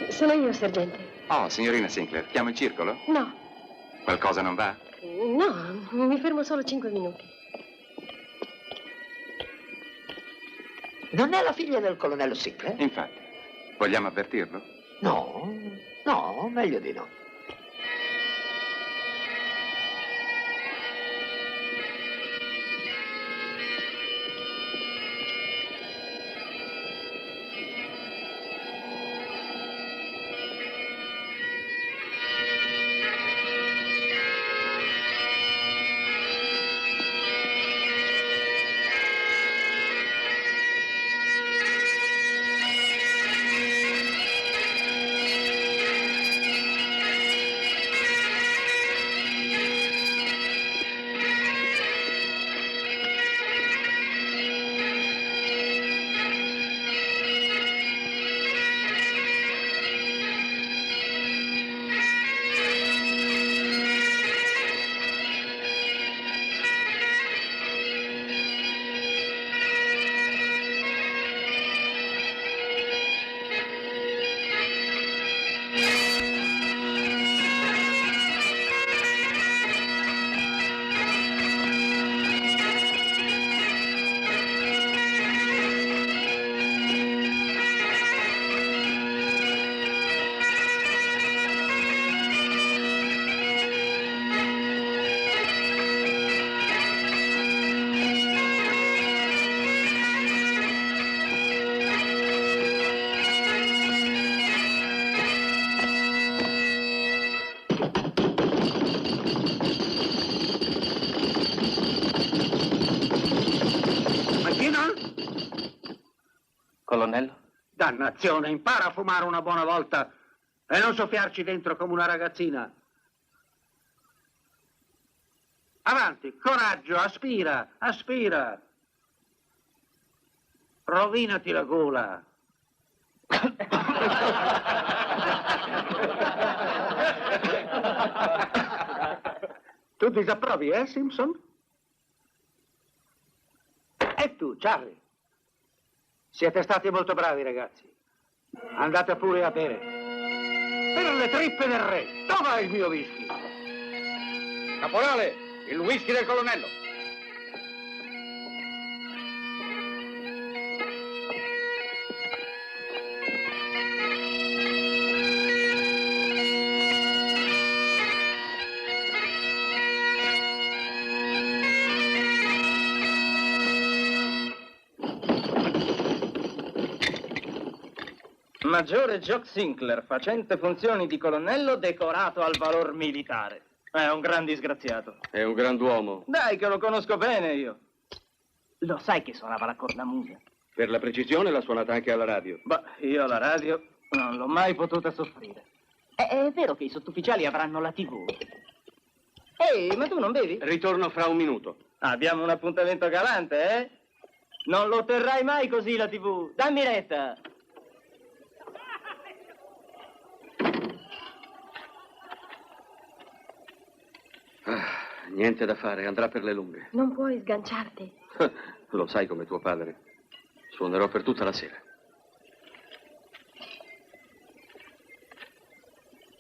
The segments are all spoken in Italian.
Sono io, sergente. Oh, signorina Sinclair, chiamo il circolo? No. Qualcosa non va? No, mi fermo solo 5 minuti. Non è la figlia del colonnello Sinclair? Infatti. Vogliamo avvertirlo? No, no, meglio di no. Colonnello? Dannazione, impara a fumare una buona volta e non soffiarci dentro come una ragazzina. Avanti, coraggio, aspira, aspira. Rovinati la gola. Tu disapprovi, Simpson? E tu, Charlie? Siete stati molto bravi, ragazzi. Andate pure a bere. Per le trippe del re. Dov'è il mio whisky? Caporale, il whisky del colonnello. Maggiore Jock Sinclair, facente funzioni di colonnello, decorato al valor militare. È un gran disgraziato. È un grand'uomo. Dai, che lo conosco bene io. Lo sai che suonava la cornamusa? Per la precisione l'ha suonata anche alla radio. Beh, io la radio non l'ho mai potuta soffrire. È vero che i sottufficiali avranno la TV. Ehi, ma tu non bevi? Ritorno fra un minuto. Abbiamo un appuntamento galante, eh? Non lo terrai mai così la TV. Dammi retta. Niente da fare, andrà per le lunghe. Non puoi sganciarti. Lo sai come tuo padre. Suonerò per tutta la sera.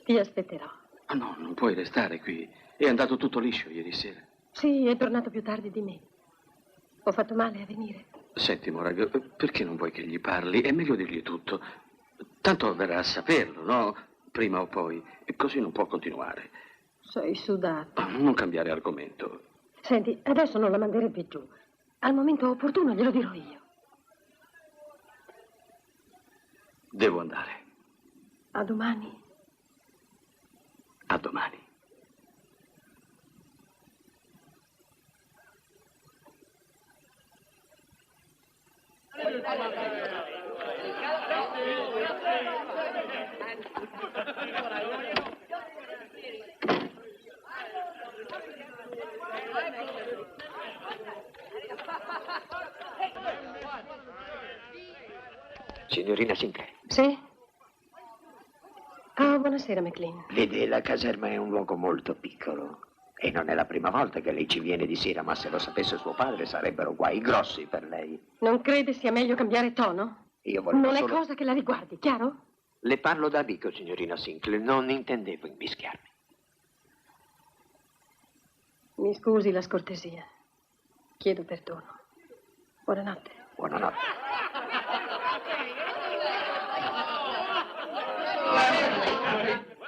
Ti aspetterò. Ma no, non puoi restare qui. È andato tutto liscio ieri sera. Sì, è tornato più tardi di me. Ho fatto male a venire. Senti, Morag, perché non vuoi che gli parli? È meglio dirgli tutto. Tanto verrà a saperlo, no? Prima o poi. E così non può continuare. Sei sudato. Non cambiare argomento. Senti, adesso non la manderebbe giù. Al momento opportuno glielo dirò io. Devo andare. A domani. A domani. Signorina Sinclair. Sì? Ah, buonasera, McLean. Vede, la caserma è un luogo molto piccolo. E non è la prima volta che lei ci viene di sera, ma se lo sapesse suo padre sarebbero guai grossi per lei. Non crede sia meglio cambiare tono? Io volevo Non solo... è cosa che la riguardi, chiaro? Le parlo da amico, signorina Sinclair, non intendevo immischiarmi. Mi scusi la scortesia. Chiedo perdono. Buonanotte. Buonanotte.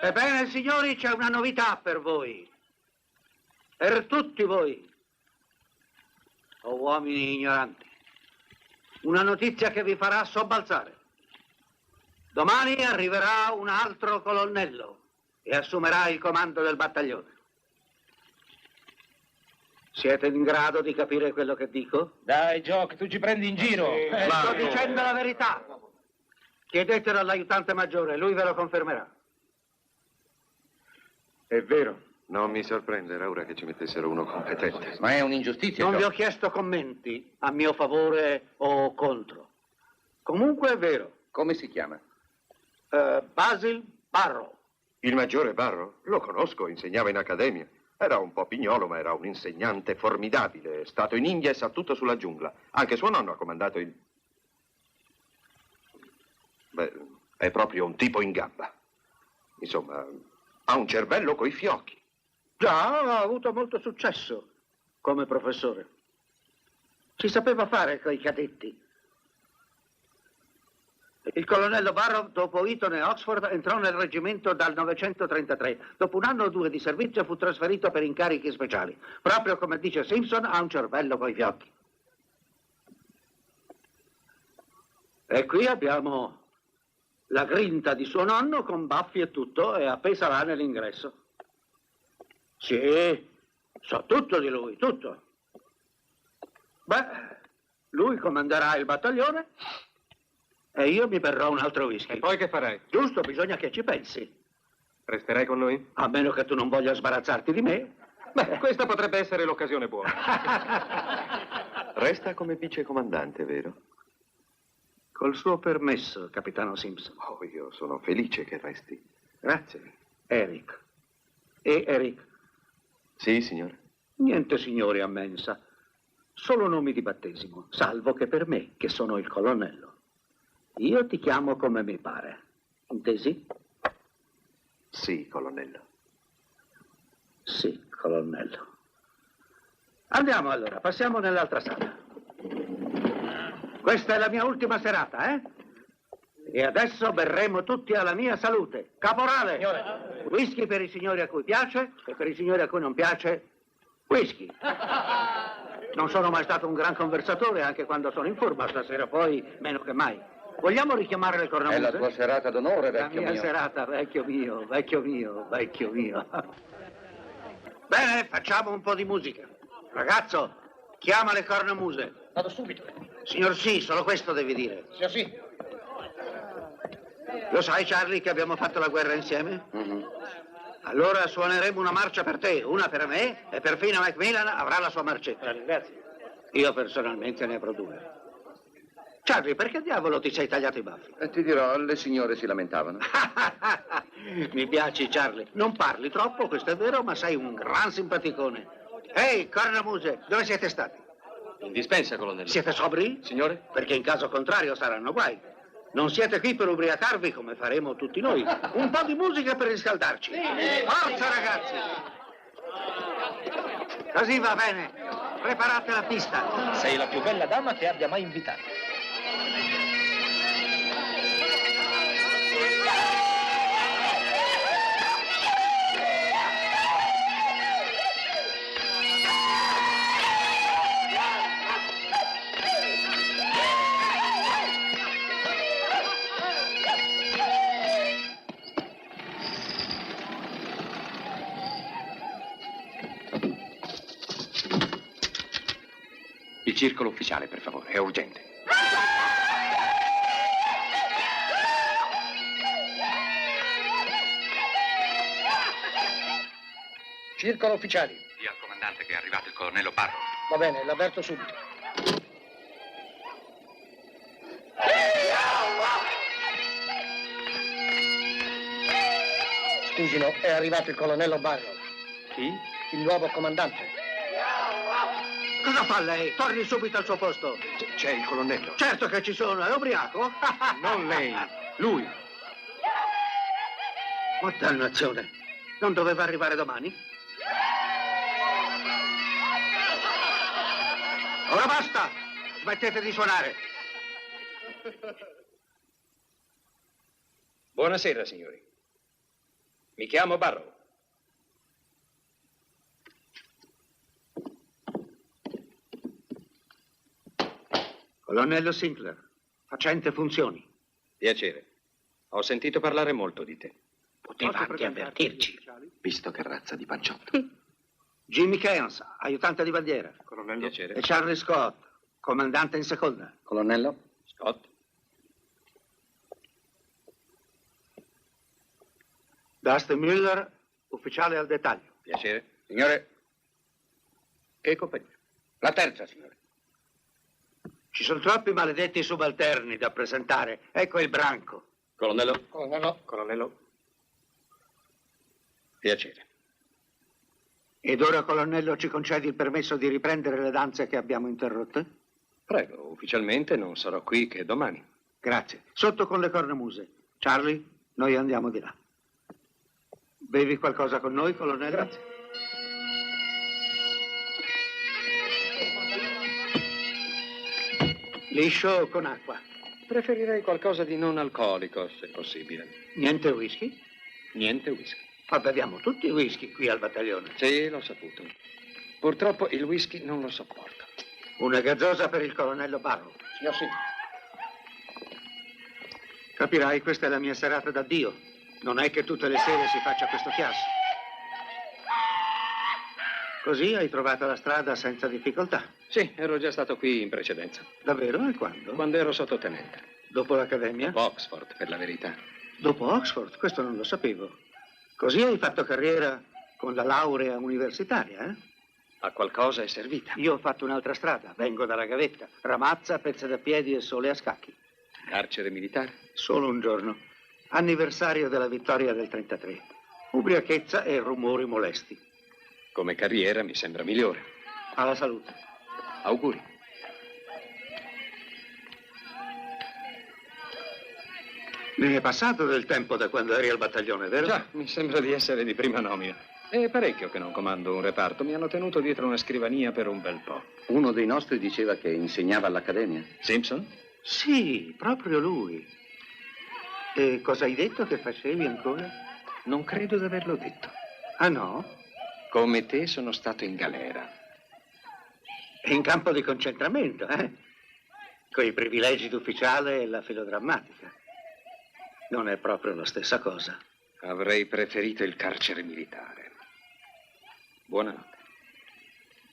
Ebbene, signori, c'è una novità per voi. Per tutti voi. O uomini ignoranti. Una notizia che vi farà sobbalzare. Domani arriverà un altro colonnello e assumerà il comando del battaglione. Siete in grado di capire quello che dico? Dai, Jock, tu ci prendi in giro. Sto dicendo la verità. Chiedetelo all'aiutante maggiore, lui ve lo confermerà. È vero, non mi sorprende, era ora che ci mettessero uno competente. Ma è un'ingiustizia, Non vi Jock. ho chiesto commenti a mio favore o contro. Comunque è vero. Come si chiama? Basil Barrow. Il maggiore Barrow? Lo conosco, insegnava in accademia. Era un po' pignolo, ma era un insegnante formidabile. È stato in India e sa tutto sulla giungla. Anche suo nonno ha comandato il... Beh, è proprio un tipo in gamba. Insomma, ha un cervello coi fiocchi. Già, ha avuto molto successo come professore. Si sapeva fare coi cadetti. Il colonnello Barrow, dopo Eton e Oxford, entrò nel reggimento dal 933. Dopo un anno o due di servizio fu trasferito per incarichi speciali. Proprio come dice Simpson, ha un cervello coi fiocchi. E qui abbiamo la grinta di suo nonno con baffi e tutto, e appesa là nell'ingresso. Sì, so tutto di lui, tutto. Beh, lui comanderà il battaglione e io mi berrò un altro whisky. E poi che farai? Giusto, bisogna che ci pensi. Resterai con noi? A meno che tu non voglia sbarazzarti di me. Beh, questa potrebbe essere l'occasione buona. Resta come vicecomandante, vero? Col suo permesso, capitano Simpson. Oh, io sono felice che resti. Grazie. Eric. E Eric? Sì, signore. Niente signori a mensa. Solo nomi di battesimo, salvo che per me, che sono il colonnello. Io ti chiamo come mi pare. Intesi? Sì, colonnello. Sì, colonnello. Andiamo allora, passiamo nell'altra sala. Questa è la mia ultima serata, eh? E adesso berremo tutti alla mia salute. Caporale! Signore. Whisky per i signori a cui piace e per i signori a cui non piace, whisky. Non sono mai stato un gran conversatore, anche quando sono in forma, stasera poi meno che mai. Vogliamo richiamare le cornamuse? È la tua serata d'onore, La vecchio mia mio. serata, vecchio mio, vecchio mio, vecchio mio. Bene, facciamo un po' di musica. Ragazzo, chiama le cornamuse. Vado subito. Signor sì, solo questo devi dire. Sì. Lo sai, Charlie, che abbiamo fatto la guerra insieme? Mm-hmm. Allora suoneremo una marcia per te, una per me, e perfino Macmillan avrà la sua marcetta. Grazie. Io personalmente ne avrò due. Charlie, perché diavolo ti sei tagliato i baffi? E ti dirò, le signore si lamentavano. Mi piaci, Charlie. Non parli troppo, questo è vero, ma sei un gran simpaticone. Ehi, cornamuse, dove siete stati? In dispensa, colonnello. Siete sobri? Signore? Perché in caso contrario saranno guai. Non siete qui per ubriacarvi come faremo tutti noi. Un po' di musica per riscaldarci. Forza, ragazzi! Così va bene. Preparate la pista. Sei la più bella dama che abbia mai invitato. Il circolo ufficiale, per favore, è urgente. Circolo ufficiali. Dia al comandante che è arrivato il colonnello Barrow. Va bene, l'avverto subito. Scusino, è arrivato il colonnello Barrow. Chi? Il nuovo comandante. Cosa fa lei? Torni subito al suo posto. C'è il colonnello. Certo che ci sono, è ubriaco? Non lei, lui. Ma dannazione, non doveva arrivare domani? Ora basta! Smettete di suonare! Buonasera, signori. Mi chiamo Barrow. Colonnello Sinclair, facente funzioni. Piacere. Ho sentito parlare molto di te. Poteva anche avvertirci. Visto che razza di panciotto. Jimmy Keynes, aiutante di bandiera. Colonnello. Piacere. E Charlie Scott, comandante in seconda. Colonnello? Scott. Dustin Miller, ufficiale al dettaglio. Piacere. Signore, Che compagnia? la terza, signore. Ci sono troppi maledetti subalterni da presentare. Ecco il branco. Colonnello. Colonnello. Colonnello. Piacere. Ed ora, colonnello, ci concedi il permesso di riprendere le danze che abbiamo interrotte? Prego, ufficialmente non sarò qui che domani. Grazie. Sotto con le cornamuse. Charlie, noi andiamo di là. Bevi qualcosa con noi, colonnello? Grazie. Liscio o con acqua? Preferirei qualcosa di non alcolico, se possibile. Niente whisky? Niente whisky. Ma beviamo tutti whisky qui al battaglione. Sì, l'ho saputo. Purtroppo il whisky non lo sopporto. Una gazzosa per il colonnello Barrow. Signor sì. Capirai, questa è la mia serata d'addio. Non è che tutte le sere si faccia questo chiasso. Così hai trovato la strada senza difficoltà. Sì, ero già stato qui in precedenza. Davvero? E quando? Quando ero sottotenente. Dopo l'accademia? Oxford, per la verità. Dopo Oxford? Questo non lo sapevo. Così hai fatto carriera con la laurea universitaria, eh? A qualcosa è servita. Io ho fatto un'altra strada. Vengo dalla gavetta. Ramazza, pezze da piedi e sole a scacchi. Carcere militare? Solo un giorno. Anniversario della vittoria del 33. Ubriachezza e rumori molesti. Come carriera mi sembra migliore. Alla salute. Auguri. Ne è passato del tempo da quando eri al battaglione, vero? Già, mi sembra di essere di prima nomina. È parecchio che non comando un reparto. Mi hanno tenuto dietro una scrivania per un bel po'. Uno dei nostri diceva che insegnava all'Accademia. Simpson? Sì, proprio lui. E cosa hai detto che facevi ancora? Non credo di averlo detto. Ah no? Come te sono stato in galera. In campo di concentramento, eh? Con i privilegi d'ufficiale e la filodrammatica. Non è proprio la stessa cosa. Avrei preferito il carcere militare. Buonanotte.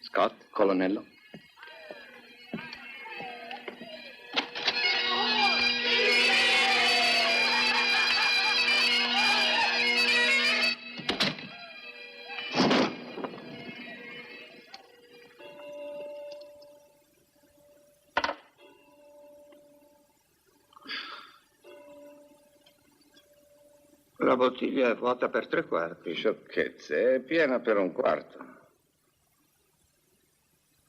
Scott? Colonnello? La bottiglia è vuota per 3/4. Sciocchezze, è piena per 1/4.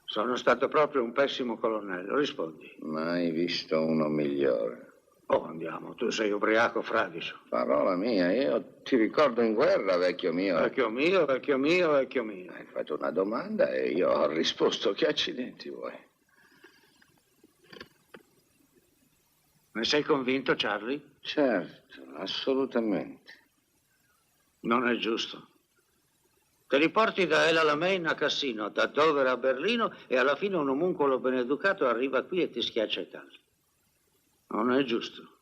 Sono stato proprio un pessimo colonnello, rispondi. Mai visto uno migliore. Oh, andiamo, tu sei ubriaco fradicio. Parola mia, io ti ricordo in guerra, vecchio mio. Vecchio mio, vecchio mio, vecchio mio. Hai fatto una domanda e io ho risposto. Che accidenti vuoi? Ne sei convinto, Charlie? Certo, assolutamente. Non è giusto. Te li porti da El Alamein a Cassino, da Dover a Berlino e alla fine un omuncolo beneducato arriva qui e ti schiaccia i tagli. Non è giusto.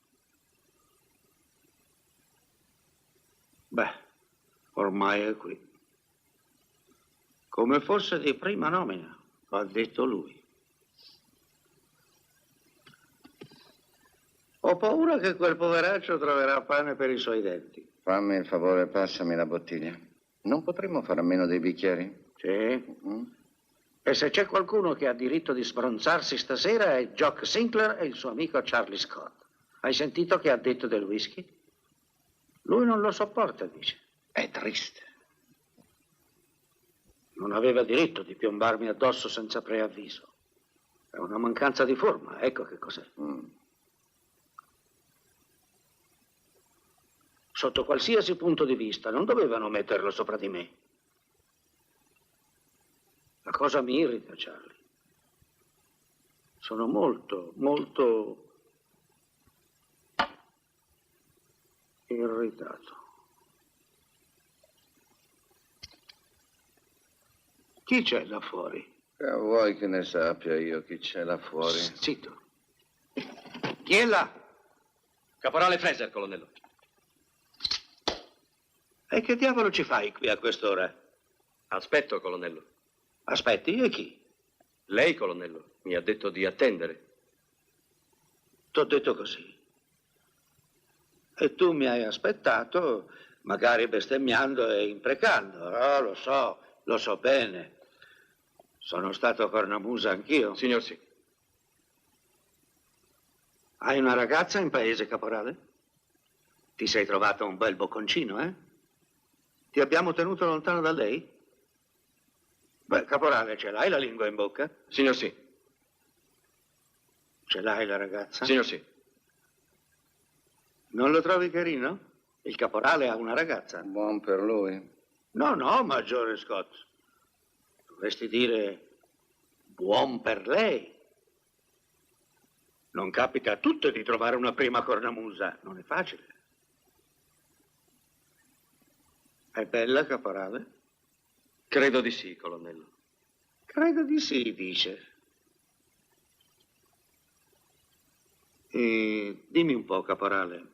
Beh, ormai è qui. Come fosse di prima nomina, ha detto lui. Ho paura che quel poveraccio troverà pane per i suoi denti. Fammi il favore, passami la bottiglia. Non potremmo fare a meno dei bicchieri? Sì. E se c'è qualcuno che ha diritto di sbronzarsi stasera è Jock Sinclair e il suo amico Charlie Scott. Hai sentito che ha detto del whisky? Lui non lo sopporta, dice. È triste. Non aveva diritto di piombarmi addosso senza preavviso. È una mancanza di forma, ecco che cos'è. Sotto qualsiasi punto di vista, non dovevano metterlo sopra di me. La cosa mi irrita, Charlie. Sono molto, molto irritato. Chi c'è là fuori? Vuoi che ne sappia io chi c'è là fuori? Zitto. Chi è là? Caporale Fraser, colonnello. E che diavolo ci fai qui a quest'ora? Aspetto, colonnello. Aspetti, e chi? Lei, colonnello, mi ha detto di attendere. T'ho detto così. E tu mi hai aspettato, magari bestemmiando e imprecando. Oh, lo so bene. Sono stato cornamusa anch'io. Signor sì. Hai una ragazza in paese, caporale? Ti sei trovato un bel bocconcino, eh? Ti abbiamo tenuto lontano da lei? Beh, caporale, ce l'hai la lingua in bocca? Signor sì. Ce l'hai la ragazza? Signor sì. Non lo trovi carino? Il caporale ha una ragazza. Buon per lui. No, maggiore Scott. Dovresti dire buon per lei. Non capita a tutte di trovare una prima cornamusa. Non è facile. È bella, caporale? Credo di sì, colonnello. Credo di sì, dice. E dimmi un po', caporale.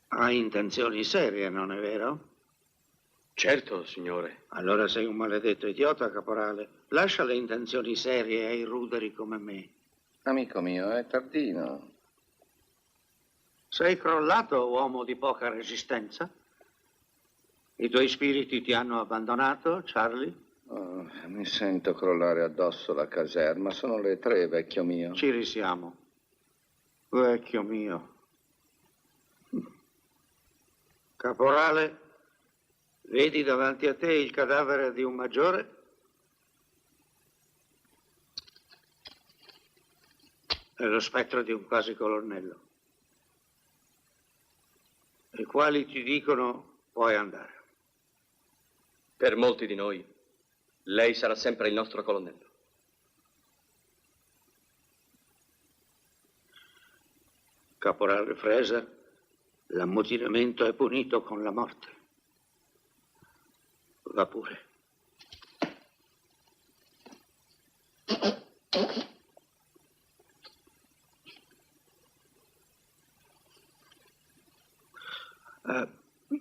Hai intenzioni serie, non è vero? Certo, signore. Allora sei un maledetto idiota, caporale. Lascia le intenzioni serie ai ruderi come me. Amico mio, è tardino. Sei crollato, uomo di poca resistenza? I tuoi spiriti ti hanno abbandonato, Charlie? Oh, mi sento crollare addosso la caserma. Sono le 3, vecchio mio. Ci risiamo. Vecchio mio. Caporale, vedi davanti a te il cadavere di un maggiore? E lo spettro di un quasi colonnello. I quali ti dicono puoi andare. Per molti di noi, lei sarà sempre il nostro colonnello. Caporale Fraser, l'ammutinamento è punito con la morte. Va pure.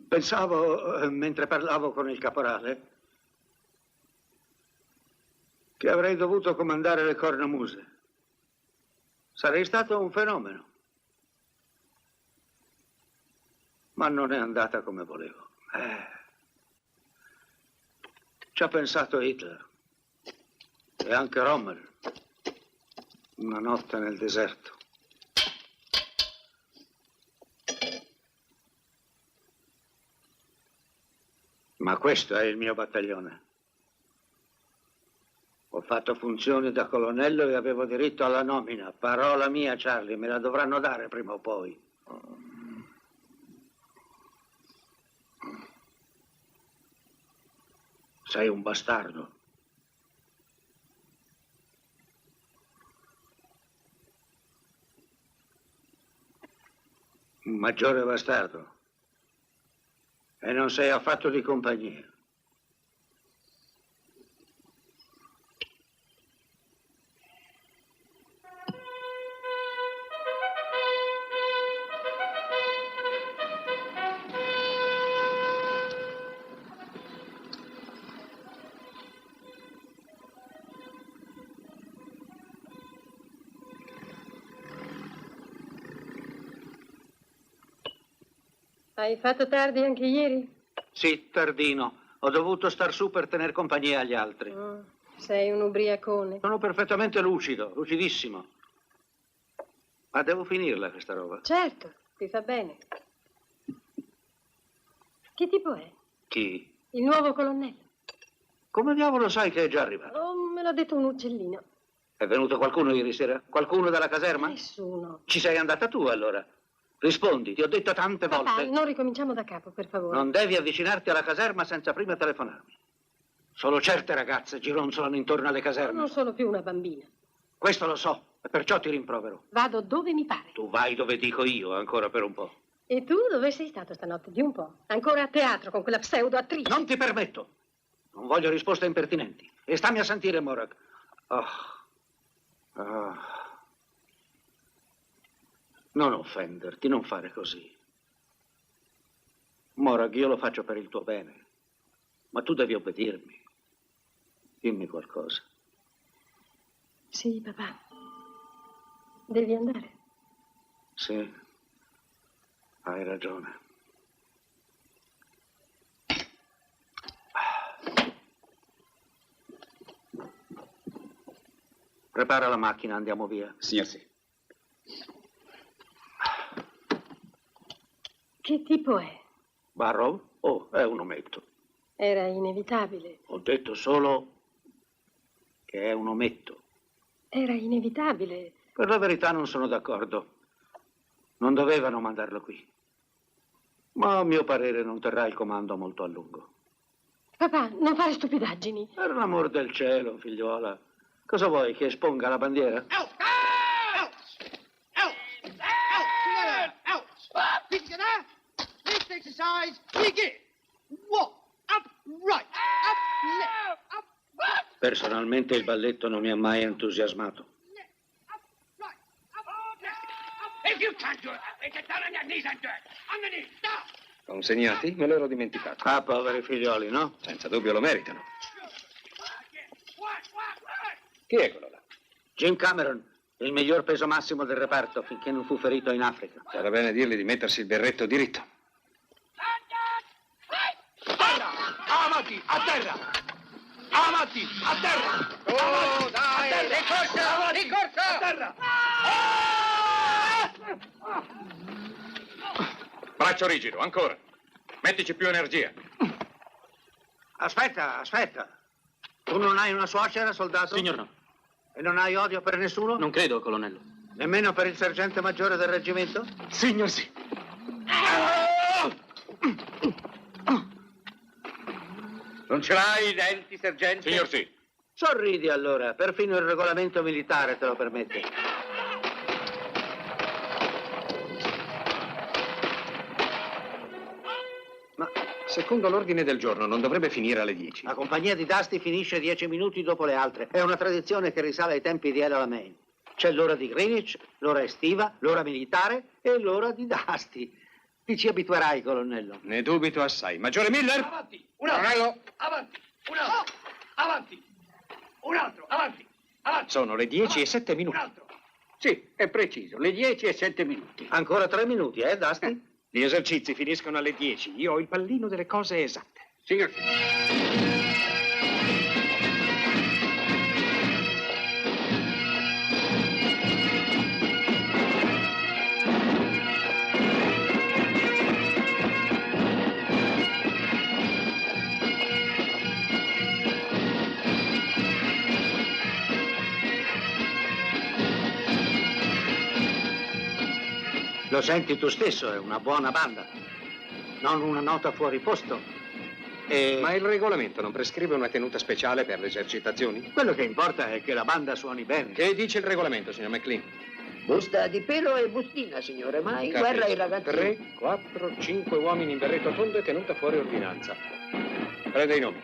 Pensavo, mentre parlavo con il caporale, che avrei dovuto comandare le cornamuse. Sarei stato un fenomeno. Ma non è andata come volevo. Ci ha pensato Hitler e anche Rommel. Una notte nel deserto. Ma questo è il mio battaglione. Ho fatto funzioni da colonnello e avevo diritto alla nomina. Parola mia, Charlie, me la dovranno dare prima o poi. Sei un bastardo. Un maggiore bastardo. E non sei affatto di compagnia. Hai fatto tardi anche ieri? Sì, tardino. Ho dovuto star su per tener compagnia agli altri. Sei un ubriacone. Sono perfettamente lucido, lucidissimo. Ma devo finirla questa roba. Certo, ti fa bene. Che tipo è? Chi? Il nuovo colonnello. Come diavolo sai che è già arrivato? Oh, me l'ha detto un uccellino. È venuto qualcuno ieri sera? Qualcuno dalla caserma? Nessuno. Ci sei andata tu allora? Rispondi, ti ho detto tante Papà, volte. non ricominciamo da capo, per favore. Non devi avvicinarti alla caserma senza prima telefonarmi. Solo certe ragazze gironzolano intorno alle caserme. Non sono più una bambina. Questo lo so, e perciò ti rimprovero. Vado dove mi pare. Tu vai dove dico io, ancora per un po'. E tu dove sei stato stanotte? Di un po'. Ancora a teatro con quella pseudo-attrice. Non ti permetto. Non voglio risposte impertinenti. E stammi a sentire, Morag. Non offenderti, non fare così. Morag, io lo faccio per il tuo bene. Ma tu devi obbedirmi. Dimmi qualcosa. Sì, papà. Devi andare. Sì, hai ragione. Prepara la macchina, andiamo via. Signor sì. Che tipo è? Barrow? Oh, è un ometto. Era inevitabile. Ho detto solo che è un ometto. Era inevitabile. Per la verità non sono d'accordo. Non dovevano mandarlo qui. Ma a mio parere non terrà il comando molto a lungo. Papà, non fare stupidaggini. Per l'amor del cielo, figliuola. Cosa vuoi, che esponga la bandiera? Next exercise, begin. Walk, up, right, up, left, up, right. Personalmente il balletto non mi ha mai entusiasmato. If you can't do it, get down on your knees and do it. On the knees, down. Consegnati? Me l'ero dimenticato. Ah, poveri figlioli, no? Senza dubbio lo meritano. Chi è quello là? Jim Cameron, il miglior peso massimo del reparto finché non fu ferito in Africa. Sarà bene dirgli di mettersi il berretto diritto. Avanti, a terra! Avanti, a terra! Oh, dai! A terra. Di corsa! A terra! Braccio rigido, ancora. Mettici più energia. Aspetta. Tu non hai una suocera, soldato? Signor no. E non hai odio per nessuno? Non credo, colonnello. Nemmeno per il sergente maggiore del reggimento? Signor sì. Non ce l'hai i denti, sergente? Signor sì. Sorridi allora, perfino il regolamento militare te lo permette. Ma secondo l'ordine del giorno non dovrebbe finire alle 10. La compagnia di Dusty finisce 10 minuti dopo le altre. È una tradizione che risale ai tempi di Ella Main. C'è l'ora di Greenwich, l'ora estiva, l'ora militare e l'ora di Dusty. Ti ci abituerai, colonnello. Ne dubito assai. Maggiore Miller? Avanti! Un altro! Avanti! Un altro! Avanti! Un altro! Avanti! Avanti! Sono le 10 e 7 minuti. Un altro! Sì, è preciso, le 10 e 7 minuti. Ancora 3 minuti, Dusty? Gli esercizi finiscono alle 10. Io ho il pallino delle cose esatte. Signor. Lo senti tu stesso, è una buona banda. Non una nota fuori posto. Ma il regolamento non prescrive una tenuta speciale per le esercitazioni? Quello che importa è che la banda suoni bene. Che dice il regolamento, signor McLean? Busta di pelo e bustina, signore, ma in guerra i ragazzini... 3, 4, 5 uomini in berretto tondo e tenuta fuori ordinanza. Prende i nomi.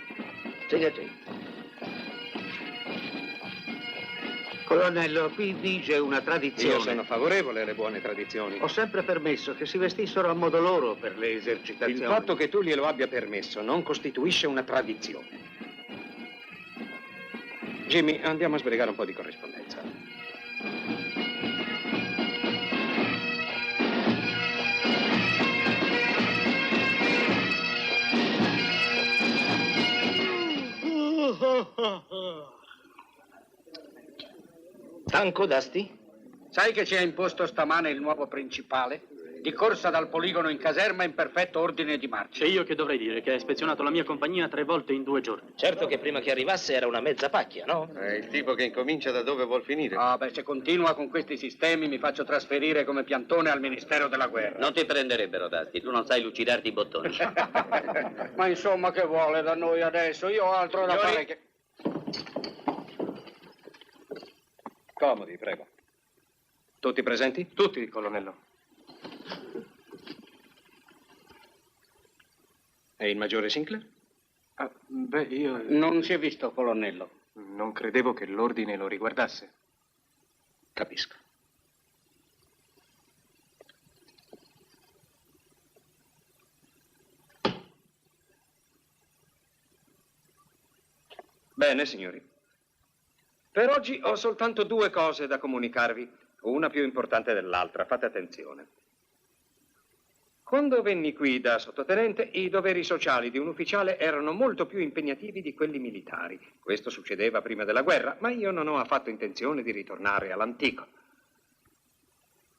Signor sì. Colonnello, qui vige una tradizione. Io sono favorevole alle buone tradizioni. Ho sempre permesso che si vestissero a modo loro per le esercitazioni. Il fatto che tu glielo abbia permesso non costituisce una tradizione. Jimmy, andiamo a sbrigare un po' di corrispondenza. Stanco, Dusty? Sai che ci ha imposto stamane il nuovo principale? di corsa dal poligono in caserma in perfetto ordine di marcia. E io che dovrei dire? Che ha ispezionato la mia compagnia 3 volte in 2 giorni. Certo che prima che arrivasse era una mezza pacchia, no? È il tipo che incomincia da dove vuol finire. Ah, beh, se continua con questi sistemi mi faccio trasferire come piantone al Ministero della Guerra. Non ti prenderebbero, Dasti, tu non sai lucidarti i bottoni. Ma insomma, che vuole da noi adesso? Io ho altro da fare che... Comodi, prego. Tutti presenti? Tutti, colonnello. E il maggiore Sinclair? Io... Non si è visto, colonnello. Non credevo che l'ordine lo riguardasse. Capisco. Bene, signori. Per oggi ho soltanto 2 cose da comunicarvi, una più importante dell'altra. Fate attenzione. Quando venni qui da sottotenente, i doveri sociali di un ufficiale erano molto più impegnativi di quelli militari. Questo succedeva prima della guerra, ma io non ho affatto intenzione di ritornare all'antico.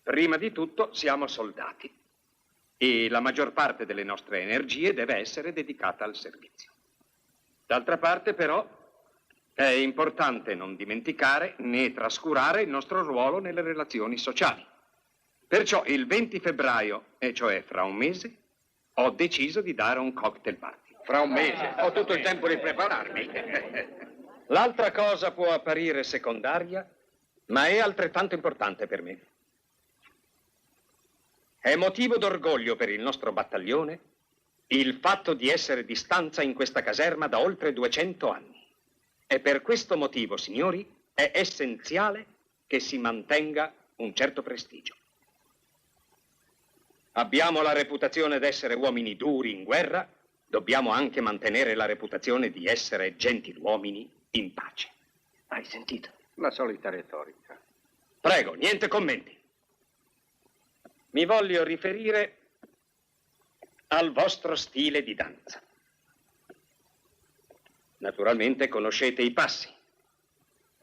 Prima di tutto siamo soldati e la maggior parte delle nostre energie deve essere dedicata al servizio. D'altra parte, però, è importante non dimenticare né trascurare il nostro ruolo nelle relazioni sociali. Perciò il 20 febbraio, e cioè fra un mese, ho deciso di dare un cocktail party. Fra un mese? Ho tutto il tempo di prepararmi. L'altra cosa può apparire secondaria, ma è altrettanto importante per me. È motivo d'orgoglio per il nostro battaglione il fatto di essere di stanza in questa caserma da oltre 200 anni. E per questo motivo, signori, è essenziale che si mantenga un certo prestigio. Abbiamo la reputazione d'essere uomini duri in guerra, dobbiamo anche mantenere la reputazione di essere gentiluomini in pace. Hai sentito? La solita retorica. Prego, niente commenti. Mi voglio riferire al vostro stile di danza. Naturalmente conoscete i passi,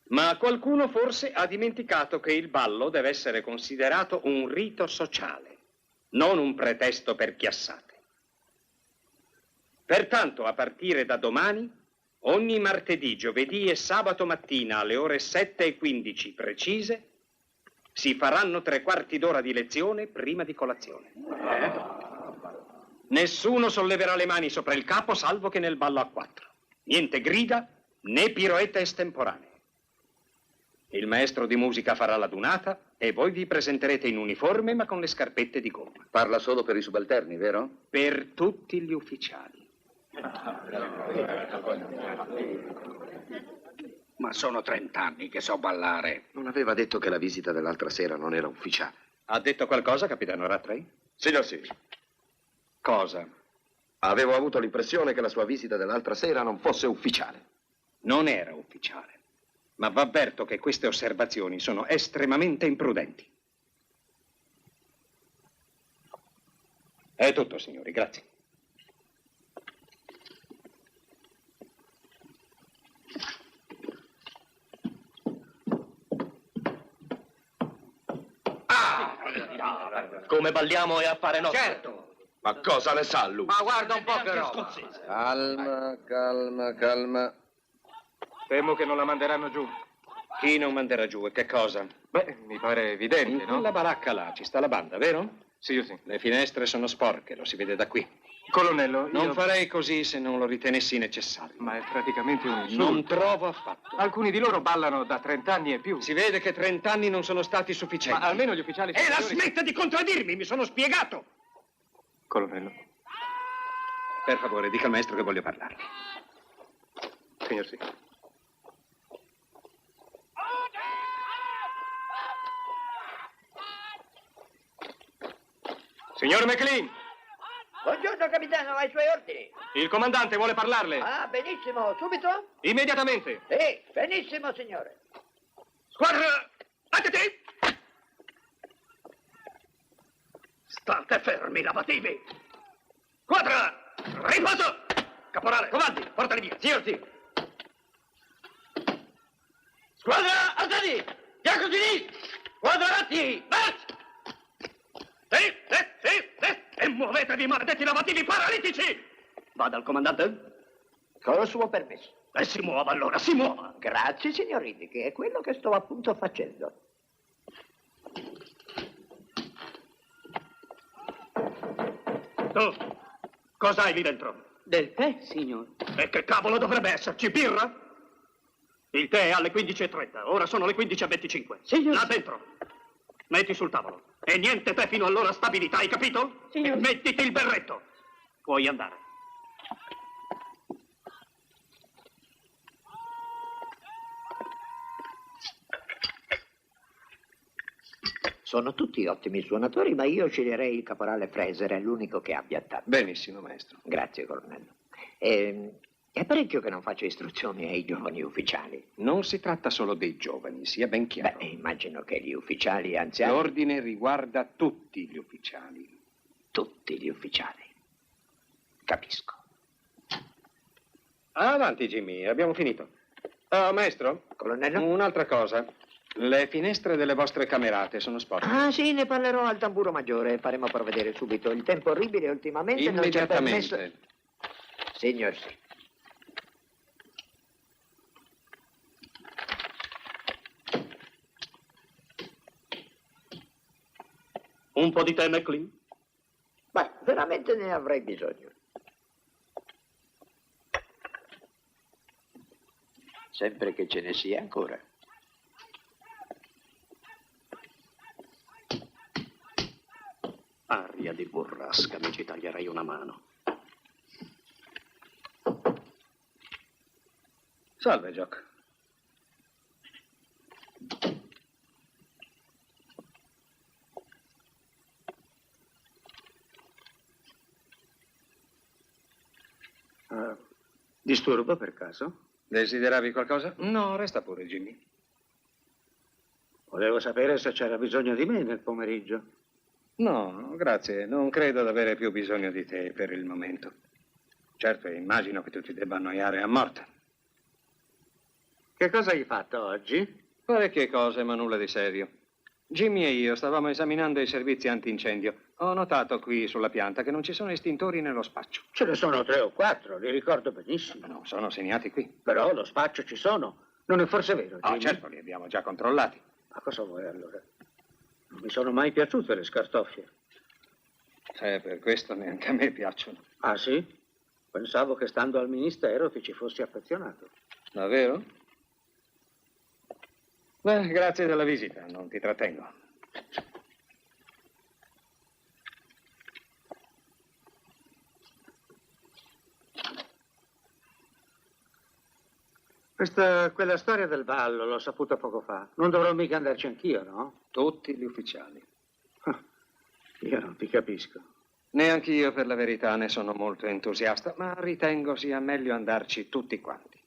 ma qualcuno forse ha dimenticato che il ballo deve essere considerato un rito sociale, non un pretesto per chiassate. Pertanto, a partire da domani, ogni martedì, giovedì e sabato mattina alle ore 7:15 precise, si faranno 3/4 d'ora di lezione prima di colazione. Nessuno solleverà le mani sopra il capo, salvo che nel ballo a 4. Niente grida né piroette estemporanee. Il maestro di musica farà la dunata e voi vi presenterete in uniforme ma con le scarpette di gomma. Parla solo per i subalterni, vero? Per tutti gli ufficiali. Ma sono 30 anni che so ballare. Non aveva detto che la visita dell'altra sera non era ufficiale? Ha detto qualcosa, capitano Rattray? Signor sì. Cosa? Avevo avuto l'impressione che la sua visita dell'altra sera non fosse ufficiale. Non era ufficiale, ma v'avverto che queste osservazioni sono estremamente imprudenti. È tutto, signori, grazie. Come balliamo è affare nostro. Certo. Ma cosa ne sa lui? Ma guarda un po' che roba. Calma, calma, calma. Temo che non la manderanno giù. Chi non manderà giù e che cosa? Beh, mi pare evidente, In no? quella baracca là ci sta la banda, vero? Sì, io sì. Le finestre sono sporche, lo si vede da qui. Colonnello, io... Non farei così se non lo ritenessi necessario. Ma è praticamente un insulto. Non trovo affatto. Alcuni di loro ballano da 30 anni e più. Si vede che 30 anni non sono stati sufficienti. Ma almeno gli ufficiali E la superiori... smetta di contraddirmi, mi sono spiegato! Colonnello. Per favore, dica al maestro che voglio parlarle. Signor sì. Signor McLean, Buongiorno capitano, ai suoi ordini. il comandante vuole parlarle. Ah, benissimo, subito? Immediatamente. Sì, benissimo signore. Squadra, attenti! State fermi, lavativi! Squadra, riposo! Caporale, comandi, portali via. Signor sì. Squadra, alzati! Bianco di lì! Squadra, ratti! March! E muovetevi, maledetti lavativi paralitici! Vada al comandante? Con il suo permesso. E si muova allora, si muova! Grazie, signor Riddick, è quello che sto appunto facendo. Tu, cos'hai lì dentro? Del tè, signor. E che cavolo dovrebbe esserci? Birra? Il tè è alle 15:30, ora sono le 15:25. Signor. Là dentro. Metti sul tavolo. E niente tè fino all'ora stabilità, hai capito? Signor. E mettiti il berretto. Puoi andare. Sono tutti ottimi suonatori, ma io sceglierei il caporale Fraser, è l'unico che abbia tanto. Benissimo, maestro. Grazie, colonnello. È parecchio che non faccio istruzioni ai giovani ufficiali. Non si tratta solo dei giovani, sia ben chiaro. Beh, immagino che gli ufficiali anziani... L'ordine riguarda tutti gli ufficiali. Tutti gli ufficiali. Capisco. Avanti, Jimmy, abbiamo finito. Oh, maestro? Colonnello? Un'altra cosa. Le finestre delle vostre camerate sono sporche. Ah, sì, ne parlerò al tamburo maggiore. Faremo provvedere subito. Il tempo orribile ultimamente non ci ha permesso... Immediatamente. Signor, sì. Un po' di tè, McLean? Beh, veramente ne avrei bisogno. Sempre che ce ne sia ancora. Aria di burrasca, mi ci taglierei una mano. Salve, Jock. Disturbo per caso? Desideravi qualcosa? No, resta pure, Jimmy. Volevo sapere se c'era bisogno di me nel pomeriggio. No, grazie. Non credo di avere più bisogno di te per il momento. Certo, immagino che tu ti debba annoiare a morte. Che cosa hai fatto oggi? Parecchie cose, ma nulla di serio. Jimmy e io stavamo esaminando i servizi antincendio. Ho notato qui sulla pianta che non ci sono estintori nello spaccio. Ce ne sono 3 o 4, li ricordo benissimo. No, sono segnati qui. Però lo spaccio ci sono. Non è forse vero, Jimmy? Oh, certo, li abbiamo già controllati. Ma cosa vuoi allora? Non mi sono mai piaciute le scartoffie. Per questo neanche a me piacciono. Ah, sì? Pensavo che stando al ministero ti ci fossi affezionato. Davvero? Beh, grazie della visita, non ti trattengo. Quella storia del ballo l'ho saputa poco fa. Non dovrò mica andarci anch'io, no? Tutti gli ufficiali. Io non ti capisco. Neanch'io, per la verità, ne sono molto entusiasta, ma ritengo sia meglio andarci tutti quanti.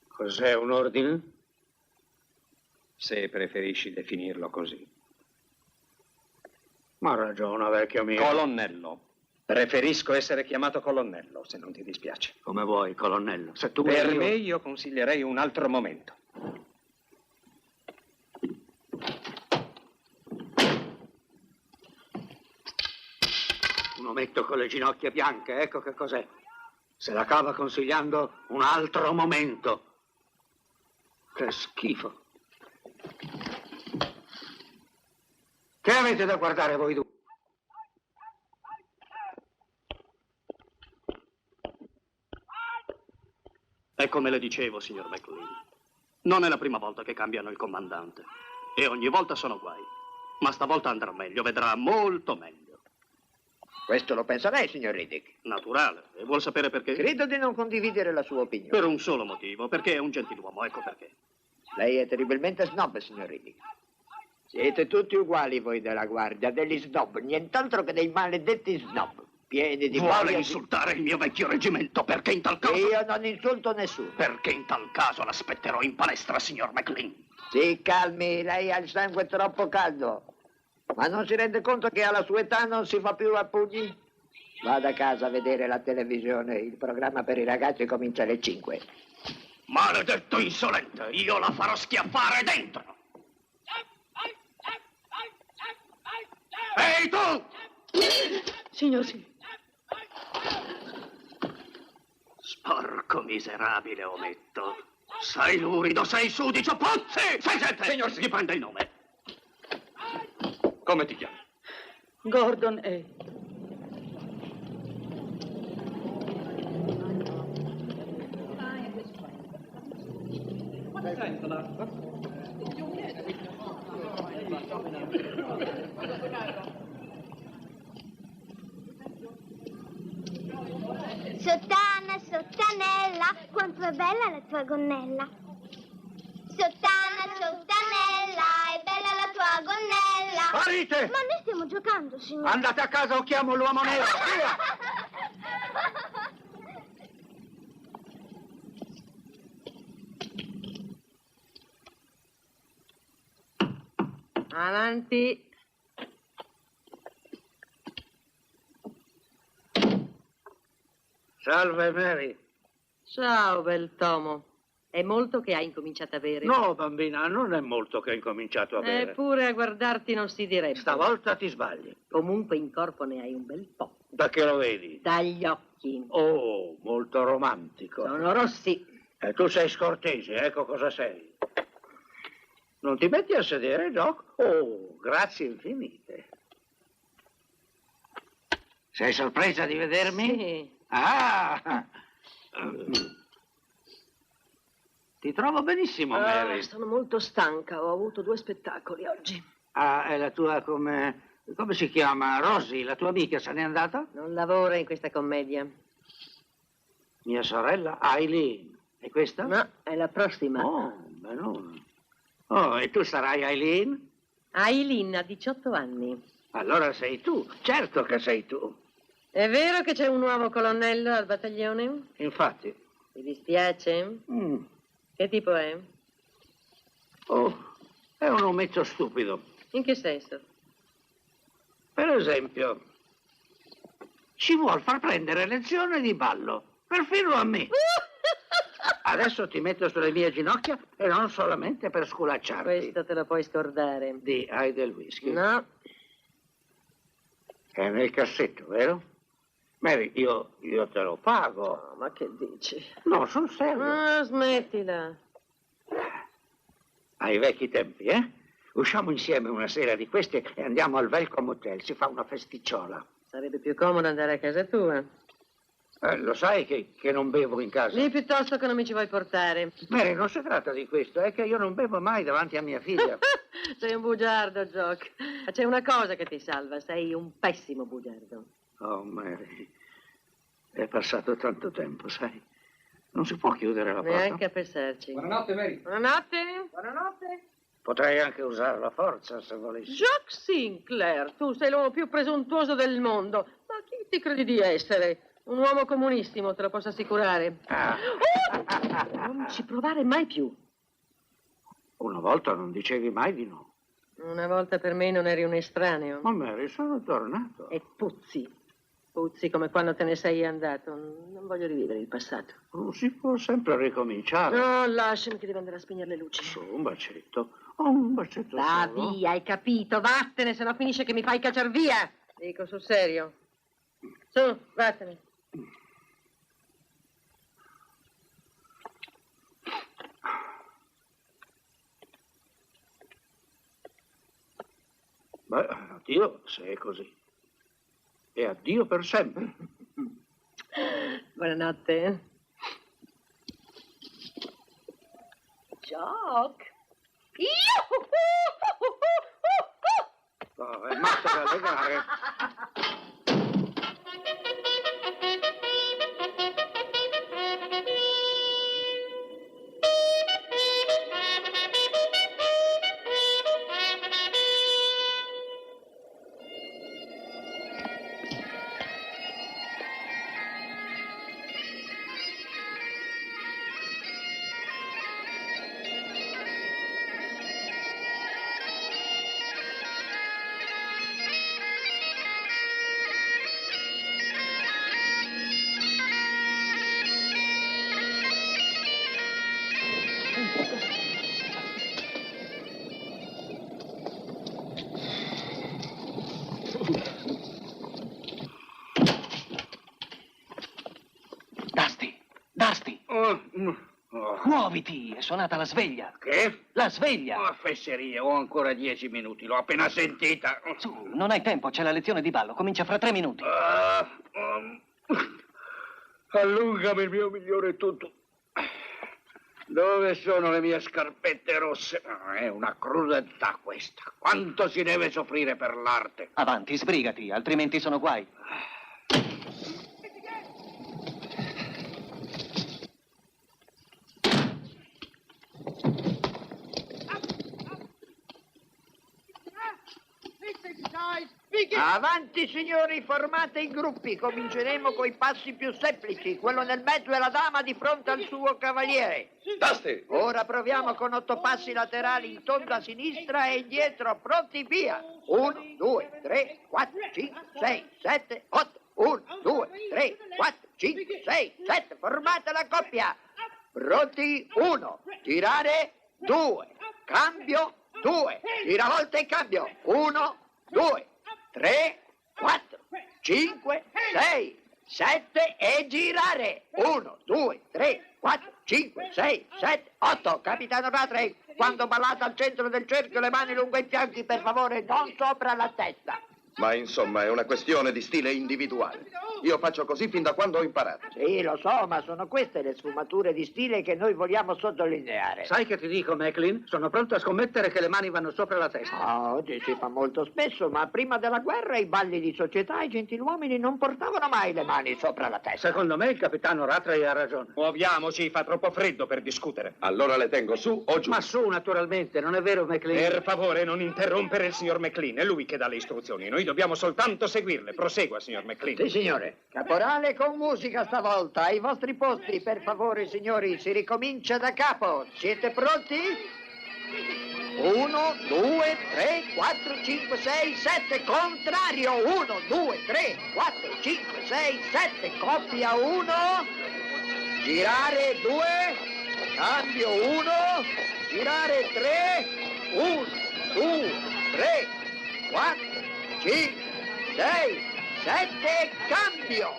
Cos'è un ordine? Se preferisci definirlo così. Ma ha ragione, vecchio mio. Colonnello. Preferisco essere chiamato colonnello, se non ti dispiace. Come vuoi, colonnello. Se tu Per vuoi me io consiglierei un altro momento. Un ometto con le ginocchia bianche, ecco che cos'è. Se la cava consigliando un altro momento. Che schifo. Che avete da guardare voi due? È come le dicevo, signor McLean. Non è la prima volta che cambiano il comandante. E ogni volta sono guai. Ma stavolta andrà meglio, vedrà molto meglio. Questo lo pensa lei, signor Riddick? Naturale. E vuol sapere perché? Credo di non condividere la sua opinione. Per un solo motivo, perché è un gentiluomo, ecco perché. Lei è terribilmente snob, signor Riddick. Siete tutti uguali voi della guardia, degli snob, nient'altro che dei maledetti snob. Pieni di Vuole voglia insultare il mio vecchio reggimento, perché in tal caso... Io non insulto nessuno. Perché in tal caso l'aspetterò in palestra, signor McLean. Si calmi, lei ha il sangue troppo caldo. Ma non si rende conto che alla sua età non si fa più a pugni? Vada a casa a vedere la televisione, il programma per i ragazzi comincia alle 5. Maledetto insolente, io la farò schiaffare dentro. Ehi, tu! Signor, sì. Sporco miserabile ometto. Sei lurido, sei sudicio, puzzi! Sei gente! Signor, Gli prenda il nome. Come ti chiami? Gordon A. Sottana, sottanella, quanto è bella la tua gonnella. Sottana, sottanella, è bella la tua gonnella. Sparite! Ma noi stiamo giocando, signore. Andate a casa o chiamo l'uomo nero. Via! Avanti. Salve, Mary. Ciao, bel Tomo. È molto che hai incominciato a bere. No, bambina, non è molto che ho incominciato a bere. Eppure a guardarti non si direbbe. Stavolta ti sbagli. Comunque in corpo ne hai un bel po'. Da che lo vedi? Dagli occhi. Oh, molto romantico. Sono rossi. E tu sei scortese, ecco cosa sei. Non ti metti a sedere, Doc? Oh, grazie infinite. Sei sorpresa di vedermi? Sì. Ah! Ti trovo benissimo, Mary. Sono molto stanca, ho avuto 2 spettacoli oggi. Ah, è la tua come si chiama? Rosy, la tua amica se n'è andata? Non lavora in questa commedia. Mia sorella? Eileen. E questa? No, è la prossima. Oh, benone. Oh, e tu sarai Eileen? Aileen ha 18 anni. Allora sei tu, certo che sei tu. È vero che c'è un nuovo colonnello al battaglione? Infatti. Ti dispiace? Che tipo è? Oh, è un ometto stupido. In che senso? Per esempio, ci vuol far prendere lezione di ballo, perfino a me. Adesso ti metto sulle mie ginocchia e non solamente per sculacciarti. Questo te lo puoi scordare. Hai del whisky? No. È nel cassetto, vero? Mary, io te lo pago. No, ma che dici? No, sul serio. Ah, smettila. Ai vecchi tempi, eh? Usciamo insieme una sera di queste e andiamo al Welcome Hotel, si fa una festicciola. Sarebbe più comodo andare a casa tua. Lo sai che non bevo in casa? Lì piuttosto che non mi ci vuoi portare. Mary, non si tratta di questo, è che io non bevo mai davanti a mia figlia. Sei un bugiardo, Jock. Ma c'è una cosa che ti salva, sei un pessimo bugiardo. Oh, Mary, è passato tanto tempo, sai? Non si può chiudere la porta. Neanche a pensarci. Buonanotte, Mary. Buonanotte. Buonanotte. Potrei anche usare la forza, se volessi. Jock Sinclair, tu sei l'uomo più presuntuoso del mondo. Ma chi ti credi di essere? Un uomo comunissimo, te lo posso assicurare. Non ci provare mai più. Una volta non dicevi mai di no. Una volta per me non eri un estraneo. Ma Mary, sono tornato. E puzzi. Puzzi come quando te ne sei andato. Non voglio rivivere il passato. Non si può sempre ricominciare. No, lasciami che devo andare a spegnere le luci. Su, un bacetto. Oh, un bacetto Va solo. via, hai capito? Vattene, se no finisce che mi fai cacciar via. Dico sul serio. Su, vattene. Beh, addio se è così. E addio per sempre. Buonanotte. Jock. Oh, è matta da legare. Muoviti, è suonata la sveglia. Che? La sveglia. Oh, fesserie, ho ancora 10 minuti, l'ho appena sentita. Su, non hai tempo, c'è la lezione di ballo, comincia fra 3 minuti. Allungami il mio migliore tutto. Dove sono le mie scarpette rosse? È una crudeltà questa. Quanto si deve soffrire per l'arte? Avanti, sbrigati, altrimenti sono guai. Avanti signori, formate i gruppi. Cominceremo coi passi più semplici. Quello nel mezzo è la dama di fronte al suo cavaliere. Tasti! Ora proviamo con 8 passi laterali in tondo a sinistra e indietro. Pronti, via! 1, 2, 3, 4, 5, 6, 7, 8. 1, 2, 3, 4, 5, 6, 7. Formate la coppia. Pronti? 1. Girare. 2. Cambio. 2. Giravolta e cambio. 1, 2, 3, 4, 5, 6, 7 e girare. 1, 2, 3, 4, 5, 6, 7, 8. Capitano Rattray, quando ballate al centro del cerchio, le mani lungo i fianchi, per favore, non sopra la testa. Ma insomma è una questione di stile individuale. Io faccio così fin da quando ho imparato. Sì, lo so, ma sono queste le sfumature di stile che noi vogliamo sottolineare. Sai che ti dico, Macklin? Sono pronto a scommettere che le mani vanno sopra la testa. Ah, oggi si fa molto spesso, ma prima della guerra i balli di società i gentiluomini non portavano mai le mani sopra la testa. Secondo me il capitano Rattray ha ragione. Muoviamoci, fa troppo freddo per discutere. Allora le tengo su o giù? Ma su, naturalmente, non è vero, Macklin? Per favore, non interrompere il signor Macklin, è lui che dà le istruzioni. Noi dobbiamo soltanto seguirle. Prosegua, signor Macklin. Sì, signore. Caporale con musica stavolta. Ai vostri posti, per favore, signori. Si ricomincia da capo. Siete pronti? 1, 2, 3, 4, 5, 6, 7. Contrario. 1, 2, 3, 4, 5, 6, 7. Coppia 1. Girare 2. Cambio 1. Girare 3. 1, 2, 3, 4, 5, 6, 7, cambio!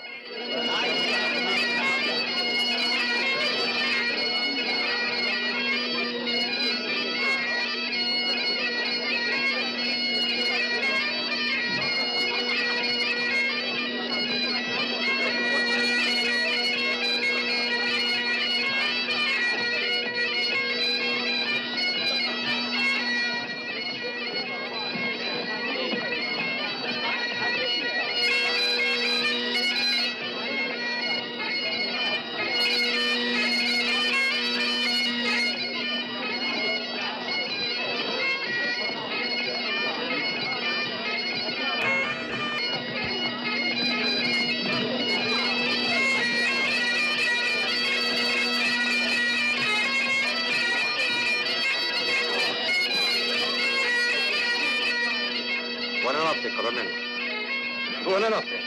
Buonanotte, colonnello. Buonanotte.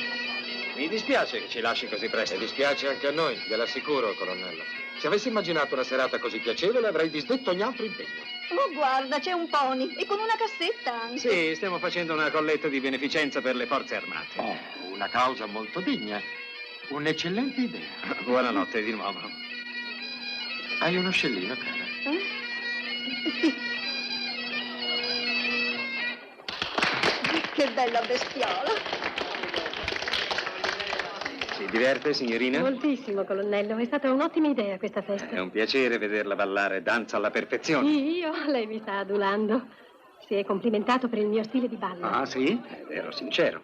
Mi dispiace che ci lasci così presto. E dispiace anche a noi, gliel'assicuro, colonnello. Se avessi immaginato una serata così piacevole avrei disdetto ogni altro impegno. Oh, guarda, c'è un pony e con una cassetta anche. Sì, stiamo facendo una colletta di beneficenza per le forze armate. Oh, una causa molto degna. Un'eccellente idea. Buonanotte di nuovo. Hai uno scellino, cara? Sì. Che bella bestiola. Si diverte, signorina? Moltissimo, colonnello. È stata un'ottima idea questa festa. È un piacere vederla ballare danza alla perfezione. Io? Lei mi sta adulando. Si è complimentato per il mio stile di ballo. Ah, sì? Ero sincero.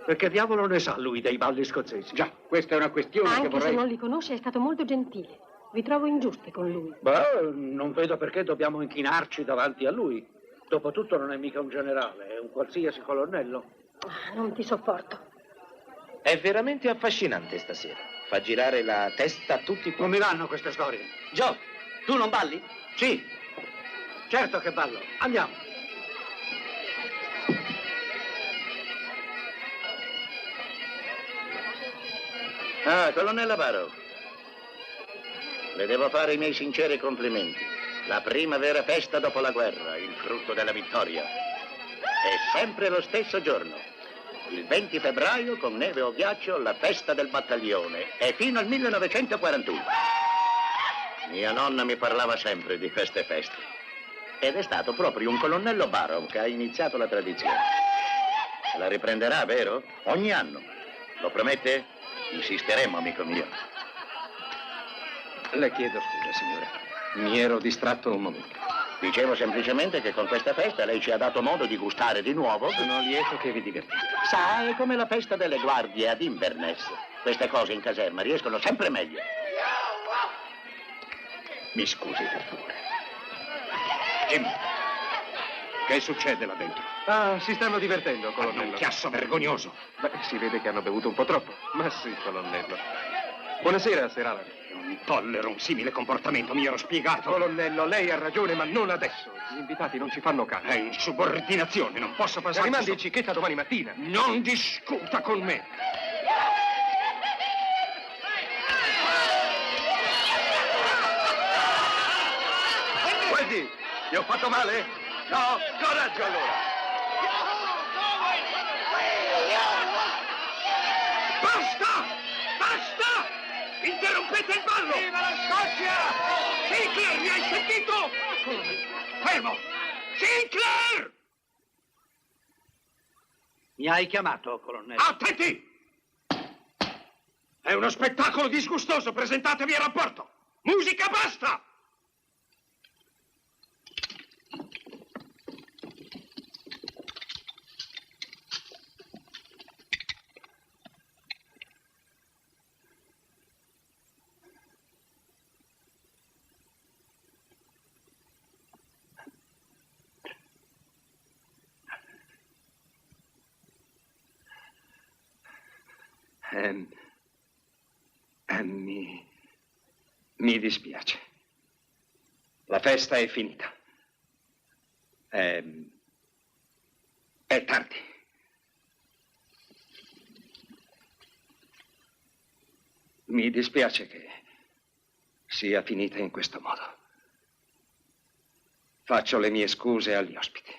Perché diavolo ne sa lui dei balli scozzesi? Già, questa è una questione Anche che vorrei... se non li conosce, è stato molto gentile. Vi trovo ingiusti con lui. Beh, non vedo perché dobbiamo inchinarci davanti a lui. Dopotutto non è mica un generale, è un qualsiasi colonnello. Non ti sopporto. È veramente affascinante stasera. Fa girare la testa a tutti. Non mi vanno queste storie. Joe, tu non balli? Sì, certo che ballo. Andiamo. Ah, colonnella Barrow. Le devo fare i miei sinceri complimenti. La prima vera festa dopo la guerra, il frutto della vittoria. È sempre lo stesso giorno. Il 20 febbraio, con neve o ghiaccio, la festa del battaglione. E fino al 1941. Mia nonna mi parlava sempre di queste feste. Ed è stato proprio un colonnello Barrow che ha iniziato la tradizione. La riprenderà, vero? Ogni anno. Lo promette? Insisteremo, amico mio. Le chiedo scusa, signore. Mi ero distratto un momento. Dicevo semplicemente che con questa festa lei ci ha dato modo di gustare di nuovo. Sono lieto che vi divertite. Sa, è come la festa delle guardie ad Inverness. Queste cose in caserma riescono sempre meglio. Mi scusi, per favore. Jim, che succede là dentro? Ah, si stanno divertendo, colonnello. Un chiasso vergognoso. Beh, si vede che hanno bevuto un po' troppo. Ma sì, colonnello. Buonasera, Sir Alan. Non tollero un simile comportamento, mi ero spiegato. Colonnello, lei ha ragione, ma non adesso. Gli invitati non ci fanno caso. È insubordinazione, non posso passare... Rimandi in cicchetta domani mattina. Non discuta con me. Guardi, gli ho fatto male? No, coraggio allora. Basta! Basta! Interrompete il ballo! Viva la Scozia! Sinclair, mi hai sentito? Fermo! Sinclair! Mi hai chiamato, colonnello? Attenti! È uno spettacolo disgustoso, presentatevi a rapporto! Musica, basta! Mi dispiace. La festa è finita. È tardi. Mi dispiace che sia finita in questo modo. Faccio le mie scuse agli ospiti.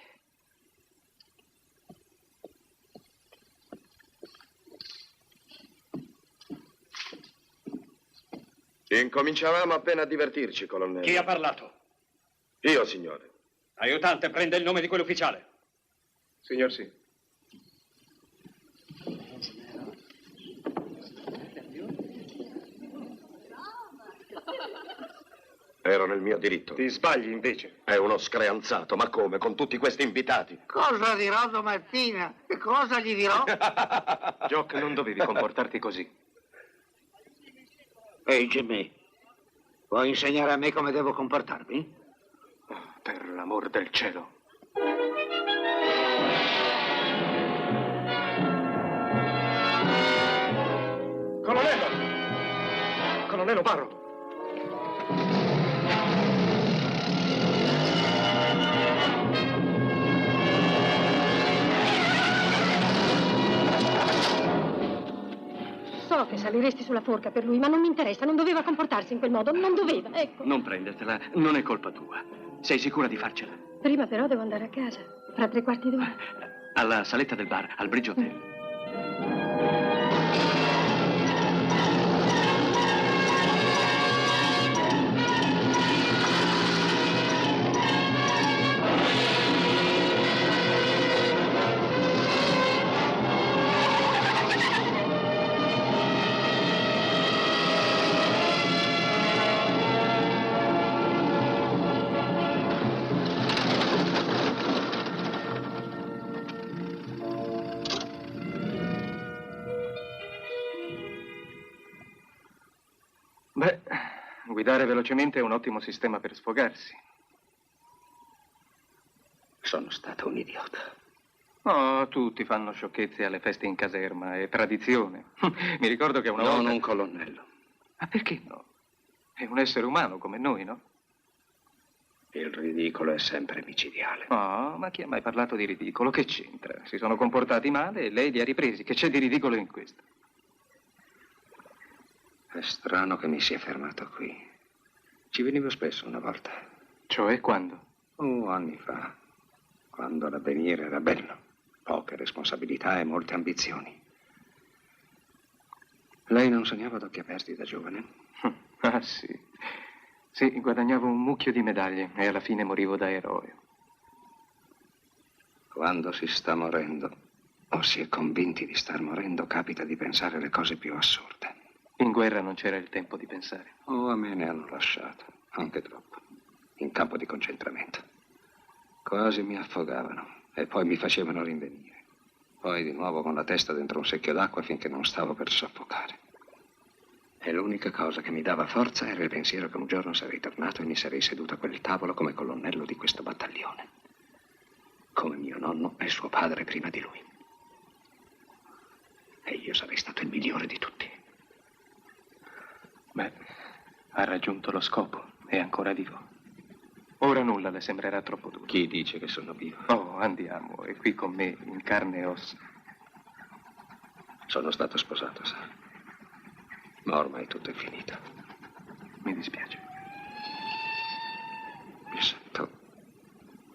Incominciavamo appena a divertirci, colonnello. Chi ha parlato? Io, signore. Aiutante, prenda il nome di quell'ufficiale. Signor sì. Ero nel mio diritto. Ti sbagli invece. È uno screanzato, ma come? Con tutti questi invitati? Cosa dirò domattina? Che cosa gli dirò? Jock, non dovevi comportarti così. Ehi, Jimmy, vuoi insegnare a me come devo comportarmi? Oh, per l'amor del cielo. Colonnello! Colonnello Barrow! So che saliresti sulla forca per lui, ma non mi interessa, non doveva comportarsi in quel modo, non doveva, ecco. Non prendertela, non è colpa tua. Sei sicura di farcela? Prima però devo andare a casa, fra 3/4 d'ora. Alla saletta del bar, al Bridge Hotel. Beh, guidare velocemente è un ottimo sistema per sfogarsi. Sono stato un idiota. Oh, tutti fanno sciocchezze alle feste in caserma, è tradizione. Mi ricordo che una volta... Non un colonnello. Ma perché no? È un essere umano come noi, no? Il ridicolo è sempre micidiale. Oh, ma chi ha mai parlato di ridicolo? Che c'entra? Si sono comportati male e lei li ha ripresi. Che c'è di ridicolo in questo? È strano che mi sia fermato qui. Ci venivo spesso una volta. Cioè, quando? Anni fa. Quando l'avvenire era bello. Poche responsabilità e molte ambizioni. Lei non sognava ad occhi aperti da giovane? Ah, sì. Sì, guadagnavo un mucchio di medaglie e alla fine morivo da eroe. Quando si sta morendo, o si è convinti di star morendo, capita di pensare le cose più assurde. In guerra non c'era il tempo di pensare. Oh, a me ne hanno lasciato, anche troppo, in campo di concentramento. Quasi mi affogavano e poi mi facevano rinvenire. Poi di nuovo con la testa dentro un secchio d'acqua finché non stavo per soffocare. E l'unica cosa che mi dava forza era il pensiero che un giorno sarei tornato e mi sarei seduto a quel tavolo come colonnello di questo battaglione. Come mio nonno e suo padre prima di lui. E io sarei stato il migliore di tutti. Beh, ha raggiunto lo scopo, è ancora vivo. Ora nulla le sembrerà troppo duro. Chi dice che sono vivo? Oh, andiamo, è qui con me, in carne e ossa. Sono stato sposato, sa. Ma ormai tutto è finito. Mi dispiace.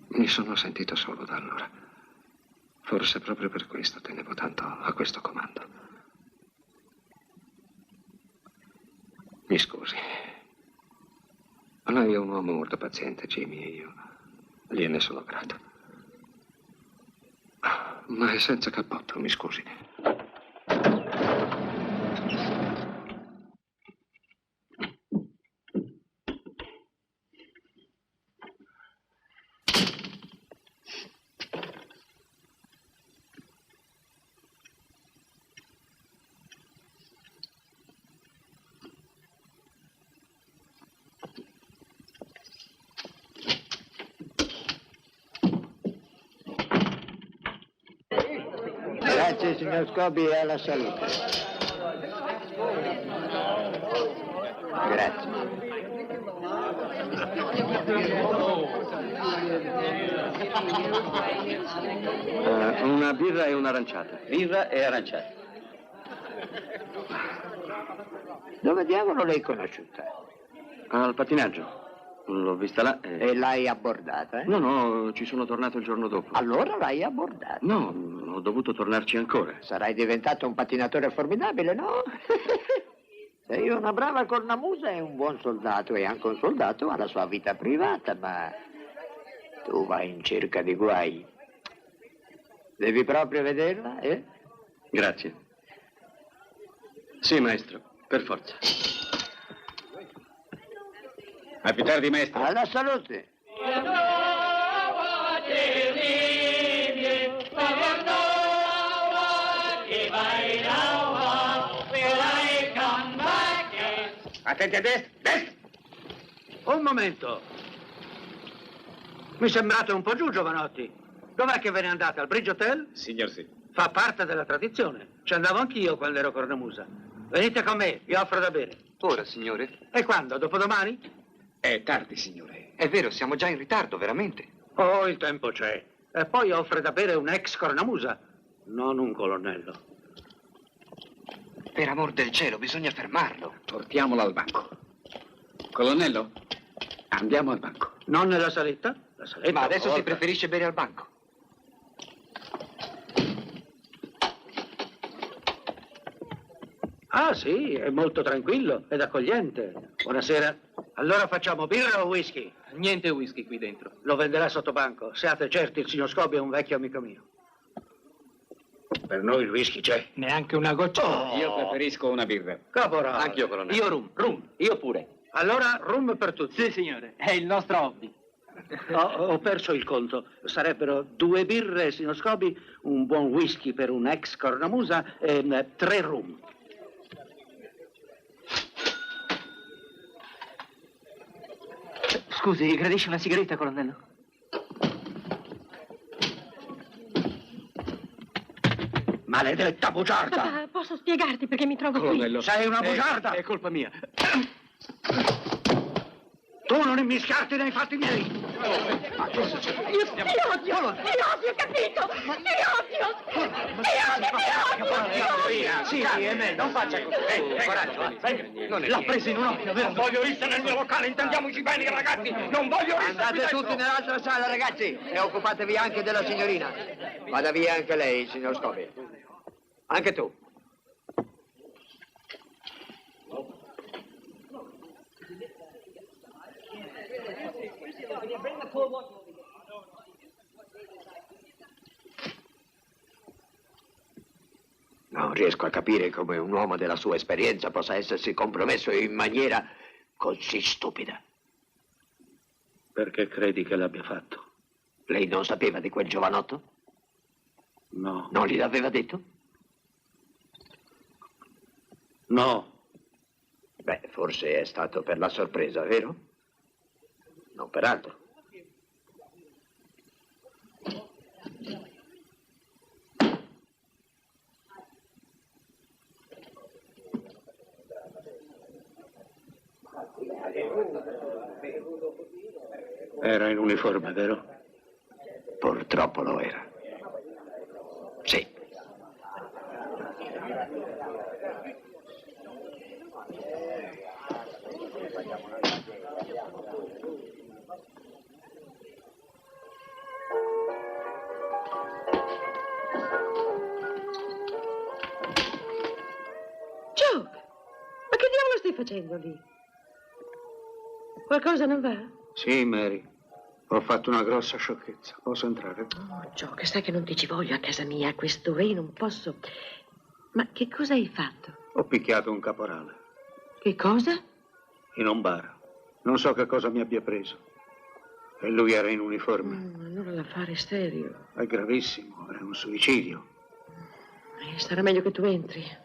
Mi sono sentito solo da allora. Forse proprio per questo tenevo tanto a questo comando. Mi scusi. Lei è un uomo molto paziente, Jimmy, e io gliene sono grato. Ma è senza cappotto, mi scusi. Grazie, signor Scobi, e alla salute. Grazie. Una birra e un'aranciata. Birra e aranciata. Dove diavolo l'hai conosciuta? Al pattinaggio. L'ho vista là. E l'hai abbordata, eh? No, ci sono tornato il giorno dopo. Allora l'hai abbordata? No, ho dovuto tornarci ancora. Sarai diventato un pattinatore formidabile, no? Sei una brava cornamusa e un buon soldato, e anche un soldato ha la sua vita privata, ma tu vai in cerca di guai. Devi proprio vederla, eh? Grazie. Sì, maestro, per forza. A più tardi, maestro. Alla salute. Attenti a destra, destra! Un momento. Mi sembrate un po' giù, giovanotti. Dov'è che ve ne andate? Al Bridge Hotel? Signor sì. Fa parte della tradizione. Ci andavo anch'io quando ero cornamusa. Venite con me, vi offro da bere. Ora, signore? E quando? Dopodomani? È tardi, signore. È vero, siamo già in ritardo, veramente. Oh, il tempo c'è. E poi offre da bere un ex cornamusa, non un colonnello. Per amor del cielo, bisogna fermarlo. Portiamolo al banco. Colonnello, andiamo al banco. Non nella saletta? La saletta. Ma adesso volta. si preferisce bere al banco. Ah, sì, è molto tranquillo ed accogliente. Buonasera. Allora facciamo birra o whisky? Niente whisky qui dentro. Lo venderà sotto banco. Siate certi, il signor Scobi è un vecchio amico mio. Per noi il whisky c'è. Neanche una goccia. Io preferisco una birra. Caporale. Anch'io, colonnello. Io rum. Io pure. Allora, rum per tutti. Sì, signore. È il nostro hobby. Ho perso il conto. Sarebbero 2 birre, signor Scobi, un buon whisky per un ex cornamusa e 3 rum. Scusi, gradisce una sigaretta, colonnello? Maledetta bugiarda! Papà, posso spiegarti perché mi trovo Colonnello. Sei una bugiarda! È colpa mia. Tu non immischiarti nei fatti miei! Ma che succede? Io ti odio, capito? Ti odio! Sì, è meglio. Non faccia così. Coraggio, L'ha preso in un occhio, vero? Non voglio rissa nel mio locale, intendiamoci bene, ragazzi! Non voglio rissa! Andate tutti nell'altra sala, ragazzi, e occupatevi anche della signorina. Vada via anche lei, signor Scobi. Anche tu. Non riesco a capire come un uomo della sua esperienza possa essersi compromesso in maniera così stupida. Perché credi che l'abbia fatto? Lei non sapeva di quel giovanotto? No. Non gliel'aveva detto? No. Beh, forse è stato per la sorpresa, vero? Non per altro. Era in uniforme, vero? Purtroppo lo era. Sì. Joe, ma che diavolo stai facendo lì? Qualcosa non va? Sì, Mary. Ho fatto una grossa sciocchezza. Posso entrare? Oh, Joe, che sai che non ti ci voglio a casa mia a quest'ora, io non posso. Ma che cosa hai fatto? Ho picchiato un caporale. Che cosa? In un bar. Non so che cosa mi abbia preso. E lui era in uniforme. Allora l'affare è serio. È gravissimo, è un suicidio. Sarà meglio che tu entri.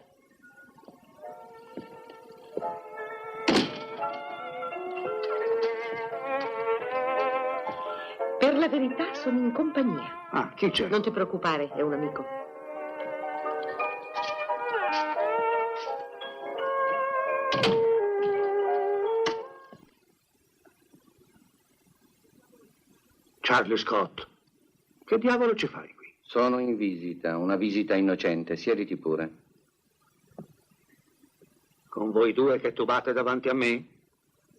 Per la verità sono in compagnia. Ah, chi c'è? Non ti preoccupare, è un amico. Charlie Scott. Che diavolo ci fai qui? Sono in visita, una visita innocente. Siediti pure. Con voi due che tubate davanti a me?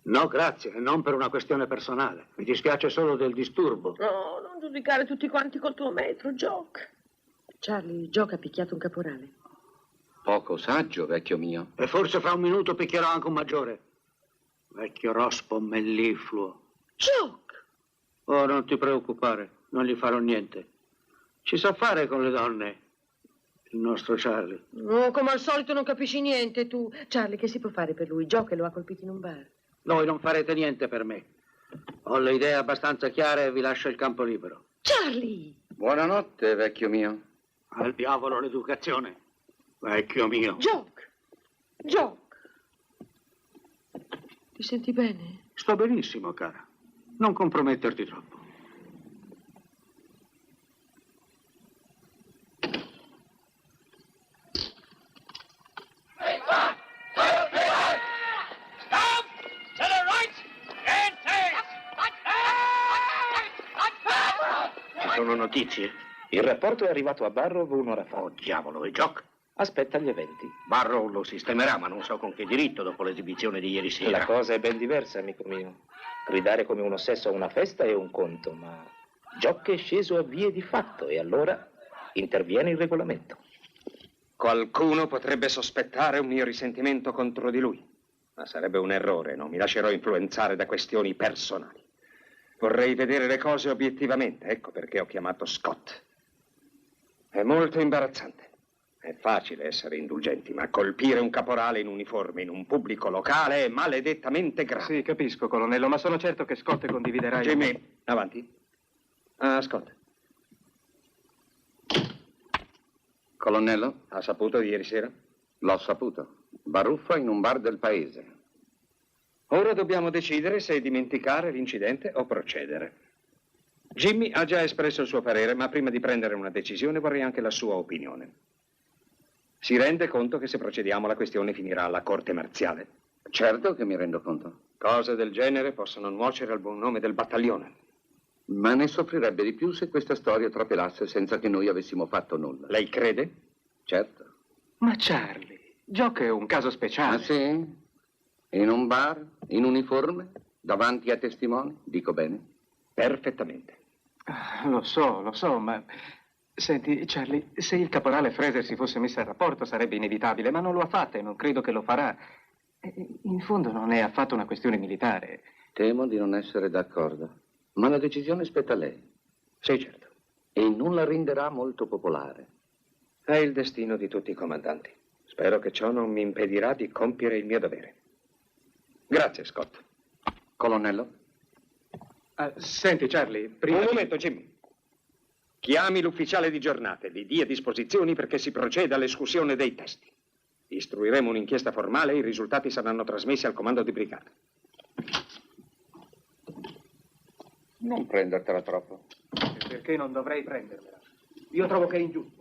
No, grazie, non per una questione personale. Mi dispiace solo del disturbo. No, non giudicare tutti quanti col tuo metro, Jock. Charlie, Jock ha picchiato un caporale. Poco saggio, vecchio mio. E forse fra un minuto picchierò anche un maggiore. Vecchio rospo mellifluo. Jock! Oh, non ti preoccupare, non gli farò niente. Ci sa fare con le donne, il nostro Charlie. Oh, come al solito non capisci niente tu. Charlie, che si può fare per lui? Jock lo ha colpito in un bar. Voi non farete niente per me. Ho le idee abbastanza chiare e vi lascio il campo libero. Charlie! Buonanotte, vecchio mio. Al diavolo l'educazione, vecchio mio. Jock! Jock! Ti senti bene? Sto benissimo, cara. Non comprometterti troppo. Ci sono notizie? Il rapporto è arrivato a Barrow un'ora fa. Oh, diavolo, e Jock? Aspetta gli eventi. Barrow lo sistemerà, ma non so con che diritto dopo l'esibizione di ieri sera. La cosa è ben diversa, amico mio. Gridare come uno ossesso a una festa è un conto, ma Jock è sceso a vie di fatto e allora interviene il regolamento. Qualcuno potrebbe sospettare un mio risentimento contro di lui, ma sarebbe un errore, non mi lascerò influenzare da questioni personali. Vorrei vedere le cose obiettivamente, ecco perché ho chiamato Scott. È molto imbarazzante. È facile essere indulgenti, ma colpire un caporale in uniforme in un pubblico locale è maledettamente grave. Sì, capisco, colonnello, ma sono certo che Scott condividerà... Jimmy, avanti. Ah, Scott. Colonnello? Ha saputo di ieri sera? L'ho saputo. Baruffa in un bar del paese. Ora dobbiamo decidere se dimenticare l'incidente o procedere. Jimmy ha già espresso il suo parere, ma prima di prendere una decisione vorrei anche la sua opinione. Si rende conto che se procediamo la questione finirà alla corte marziale? Certo che mi rendo conto. Cose del genere possono nuocere al buon nome del battaglione. Ma ne soffrirebbe di più se questa storia trapelasse senza che noi avessimo fatto nulla. Lei crede? Certo. Ma Charlie, Jock è un caso speciale. Ah, sì? In un bar, in uniforme, davanti a testimoni? Dico bene? Perfettamente. Lo so, ma... Senti, Charlie, se il caporale Fraser si fosse messo a rapporto sarebbe inevitabile, ma non lo ha fatto e non credo che lo farà. In fondo non è affatto una questione militare. Temo di non essere d'accordo. Ma la decisione spetta a lei. Sì, certo. E non la renderà molto popolare. È il destino di tutti i comandanti. Spero che ciò non mi impedirà di compiere il mio dovere. Grazie, Scott. Colonnello? Senti, Charlie, prima... Un momento, Jimmy. Chiami l'ufficiale di giornata e gli dia disposizioni perché si proceda all'escussione dei testi. Istruiremo un'inchiesta formale e i risultati saranno trasmessi al comando di brigata. Non prendertela troppo. Perché non dovrei prendermela? Io trovo che è ingiusto.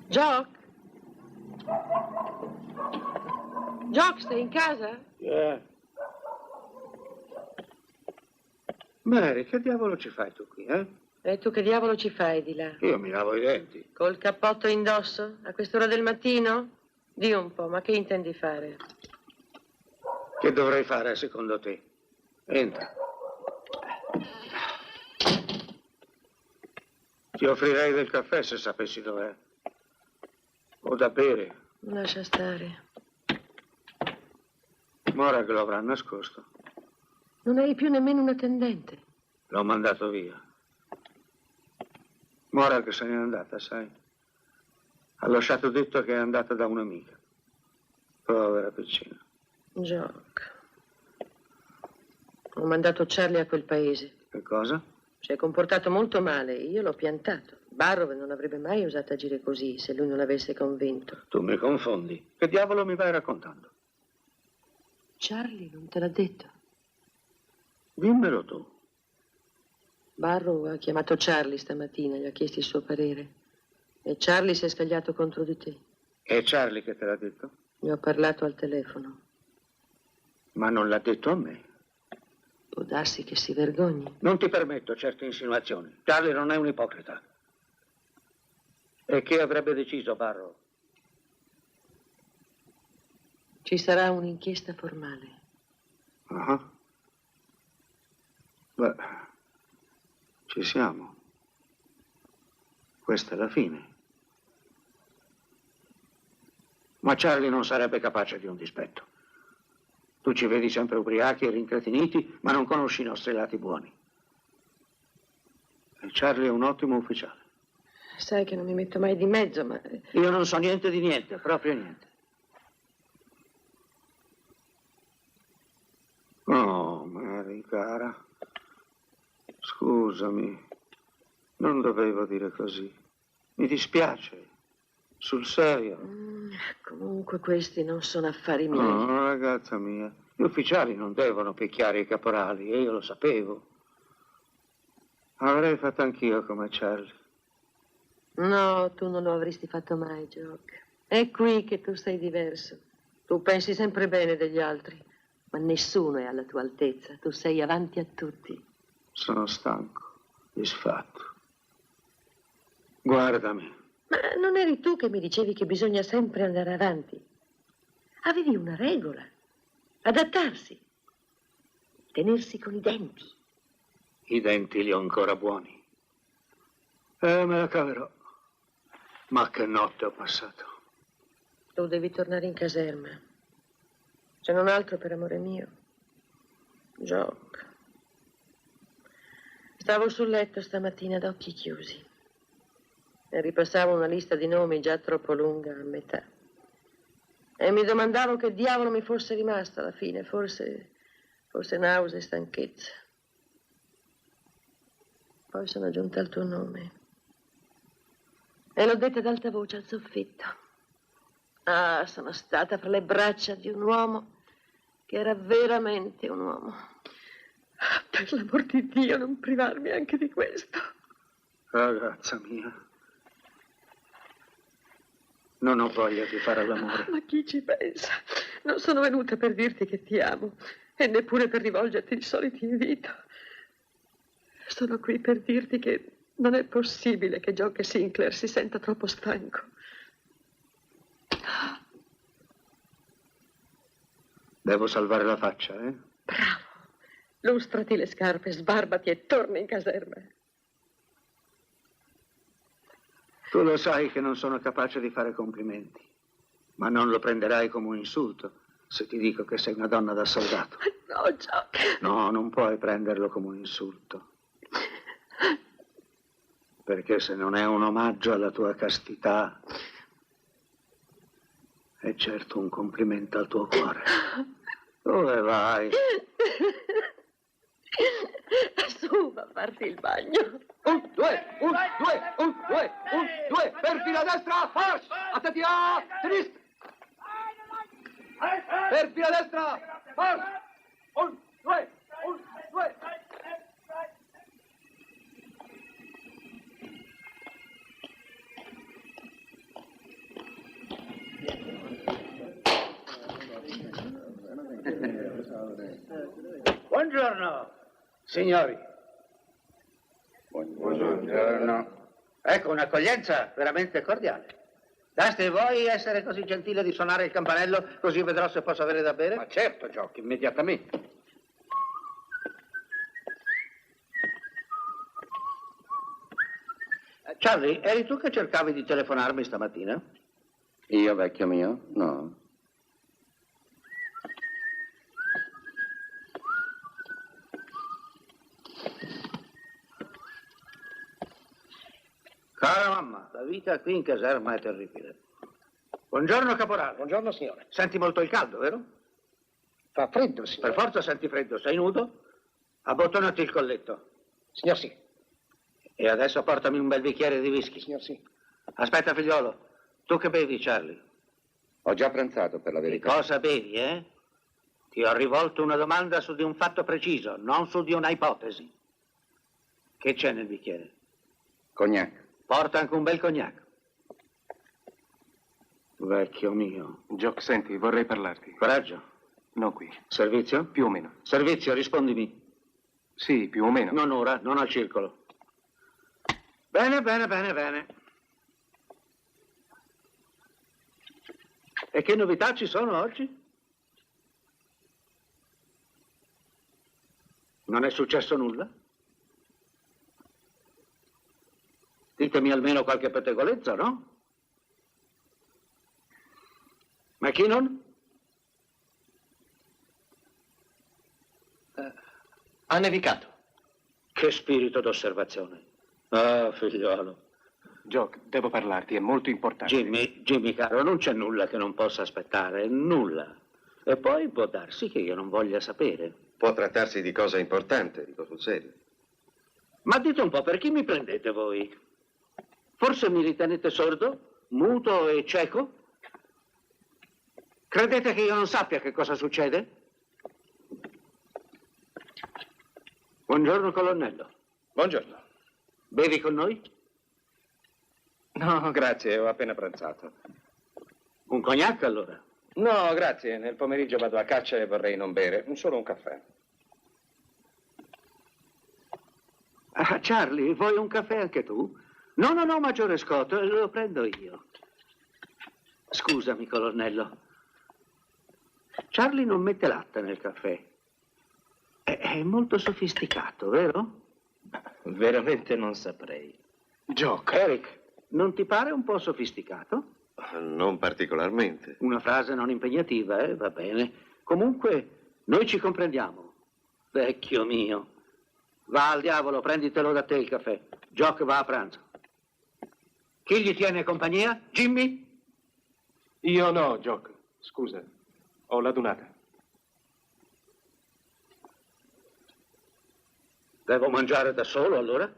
Jock? Jock, stai in casa? Mary, che diavolo ci fai tu qui, eh? E tu che diavolo ci fai di là? Io mi lavo i denti. Col cappotto indosso? A quest'ora del mattino? Di un po', ma che intendi fare? Che dovrei fare secondo te? Entra. Ti offrirei del caffè se sapessi dov'è. O da bere. Lascia stare. Ora che lo avrà nascosto. Non hai più nemmeno un attendente. L'ho mandato via. Ora che se n'è andata, sai. Ha lasciato detto che è andata da un'amica. Povera piccina. Jock. Ho mandato Charlie a quel paese. Che cosa? Si è comportato molto male. Io l'ho piantato. Barrow non avrebbe mai osato agire così se lui non l'avesse convinto. Tu mi confondi. Che diavolo mi vai raccontando? Charlie non te l'ha detto. Dimmelo tu. Barrow ha chiamato Charlie stamattina, gli ha chiesto il suo parere. E Charlie si è scagliato contro di te. È Charlie che te l'ha detto? Ne ho parlato al telefono. Ma non l'ha detto a me. Può darsi che si vergogni. Non ti permetto certe insinuazioni. Charlie non è un ipocrita. E che avrebbe deciso Barrow? Ci sarà un'inchiesta formale. Ah. Beh, ci siamo. Questa è la fine. Ma Charlie non sarebbe capace di un dispetto. Tu ci vedi sempre ubriachi e rincretiniti, ma non conosci i nostri lati buoni. E Charlie è un ottimo ufficiale. Sai che non mi metto mai di mezzo, ma... Io non so niente di niente, proprio niente. Oh, Mary, cara. Scusami. Non dovevo dire così. Mi dispiace. Sul serio. Comunque questi non sono affari miei. No, ragazza mia. Gli ufficiali non devono picchiare i caporali e io lo sapevo. Avrei fatto anch'io come Charlie. No, tu non lo avresti fatto mai, Jock. È qui che tu sei diverso. Tu pensi sempre bene degli altri, ma nessuno è alla tua altezza. Tu sei avanti a tutti. Sono stanco, disfatto. Guardami. Ma non eri tu che mi dicevi che bisogna sempre andare avanti? Avevi una regola. Adattarsi. Tenersi con i denti. I denti li ho ancora buoni. Me la caverò. Ma che notte ho passato. Tu devi tornare in caserma. Se non altro per amore mio. Jock. Stavo sul letto stamattina ad occhi chiusi. E ripassavo una lista di nomi già troppo lunga a metà. E mi domandavo che diavolo mi fosse rimasto alla fine. Forse nausea e stanchezza. Poi sono giunta al tuo nome. E l'ho detta ad alta voce al soffitto. Ah, sono stata fra le braccia di un uomo che era veramente un uomo. Per l'amor di Dio, non privarmi anche di questo. Ragazza mia. Non ho voglia di fare l'amore. Ma chi ci pensa? Non sono venuta per dirti che ti amo e neppure per rivolgerti il solito invito. Sono qui per dirti che non è possibile che Jock Sinclair si senta troppo stanco. Devo salvare la faccia, eh? Bravo. Lustrati le scarpe, sbarbati e torna in caserma. Tu lo sai che non sono capace di fare complimenti, ma non lo prenderai come un insulto se ti dico che sei una donna da soldato. No, Jock. No, non puoi prenderlo come un insulto. Perché se non è un omaggio alla tua castità, è certo un complimento al tuo cuore. Dove vai? Su, va a farti il bagno. 1, 2, 1, 2, 1, 2, 1, 2, per fila destra, marcia! Attenti a sinistra! Per fila destra, marcia! 1, 2, 1, 2. Buongiorno, signori. Buongiorno. Ecco, un'accoglienza veramente cordiale. Basti voi essere così gentile di suonare il campanello, così vedrò se posso avere da bere? Ma certo, Jock, immediatamente. Charlie, eri tu che cercavi di telefonarmi stamattina? Io, vecchio mio? No. Cara mamma, la vita qui in caserma è terribile. Buongiorno, caporale. Buongiorno, signore. Senti molto il caldo, vero? Fa freddo, signore. Per forza senti freddo. Sei nudo? Abbottonati il colletto. Signor sì. E adesso portami un bel bicchiere di whisky. Signor sì. Aspetta, figliolo. Tu che bevi, Charlie? Ho già pranzato, per la Che verità. cosa bevi, eh? Ti ho rivolto una domanda su di un fatto preciso, non su di una ipotesi. Che c'è nel bicchiere? Cognac. Porta anche un bel cognac. Vecchio mio. Jock, senti, vorrei parlarti. Coraggio. No, qui. Servizio? Più o meno. Servizio, rispondimi. Sì, più o meno. Non ora, non al circolo. Bene, bene, bene, bene. E che novità ci sono oggi? Non è successo nulla? Ditemi almeno qualche pettegolezza, no? McKinnon? Ha nevicato. Che spirito d'osservazione. Ah, figliolo. Jock, devo parlarti, è molto importante. Jimmy, caro, non c'è nulla che non possa aspettare, nulla. E poi può darsi che io non voglia sapere. Può trattarsi di cosa importante, dico sul serio. Ma dite un po', per chi mi prendete voi? Forse mi ritenete sordo, muto e cieco? Credete che io non sappia che cosa succede? Buongiorno, colonnello. Buongiorno. Bevi con noi? No, grazie, ho appena pranzato. Un cognac, allora? No, grazie, nel pomeriggio vado a caccia e vorrei non bere, solo un caffè. Ah, Charlie, vuoi un caffè anche tu? No, maggiore Scott, lo prendo io. Scusami, colonnello. Charlie non mette latte nel caffè. È molto sofisticato, vero? Veramente non saprei. Jock. Eric, non ti pare un po' sofisticato? Non particolarmente. Una frase non impegnativa, va bene. Comunque, noi ci comprendiamo. Vecchio mio. Va al diavolo, prenditelo da te il caffè. Jock va a pranzo. Chi gli tiene compagnia? Jimmy? Io no, Jock. Scusa, ho la dunata. Devo mangiare da solo, allora?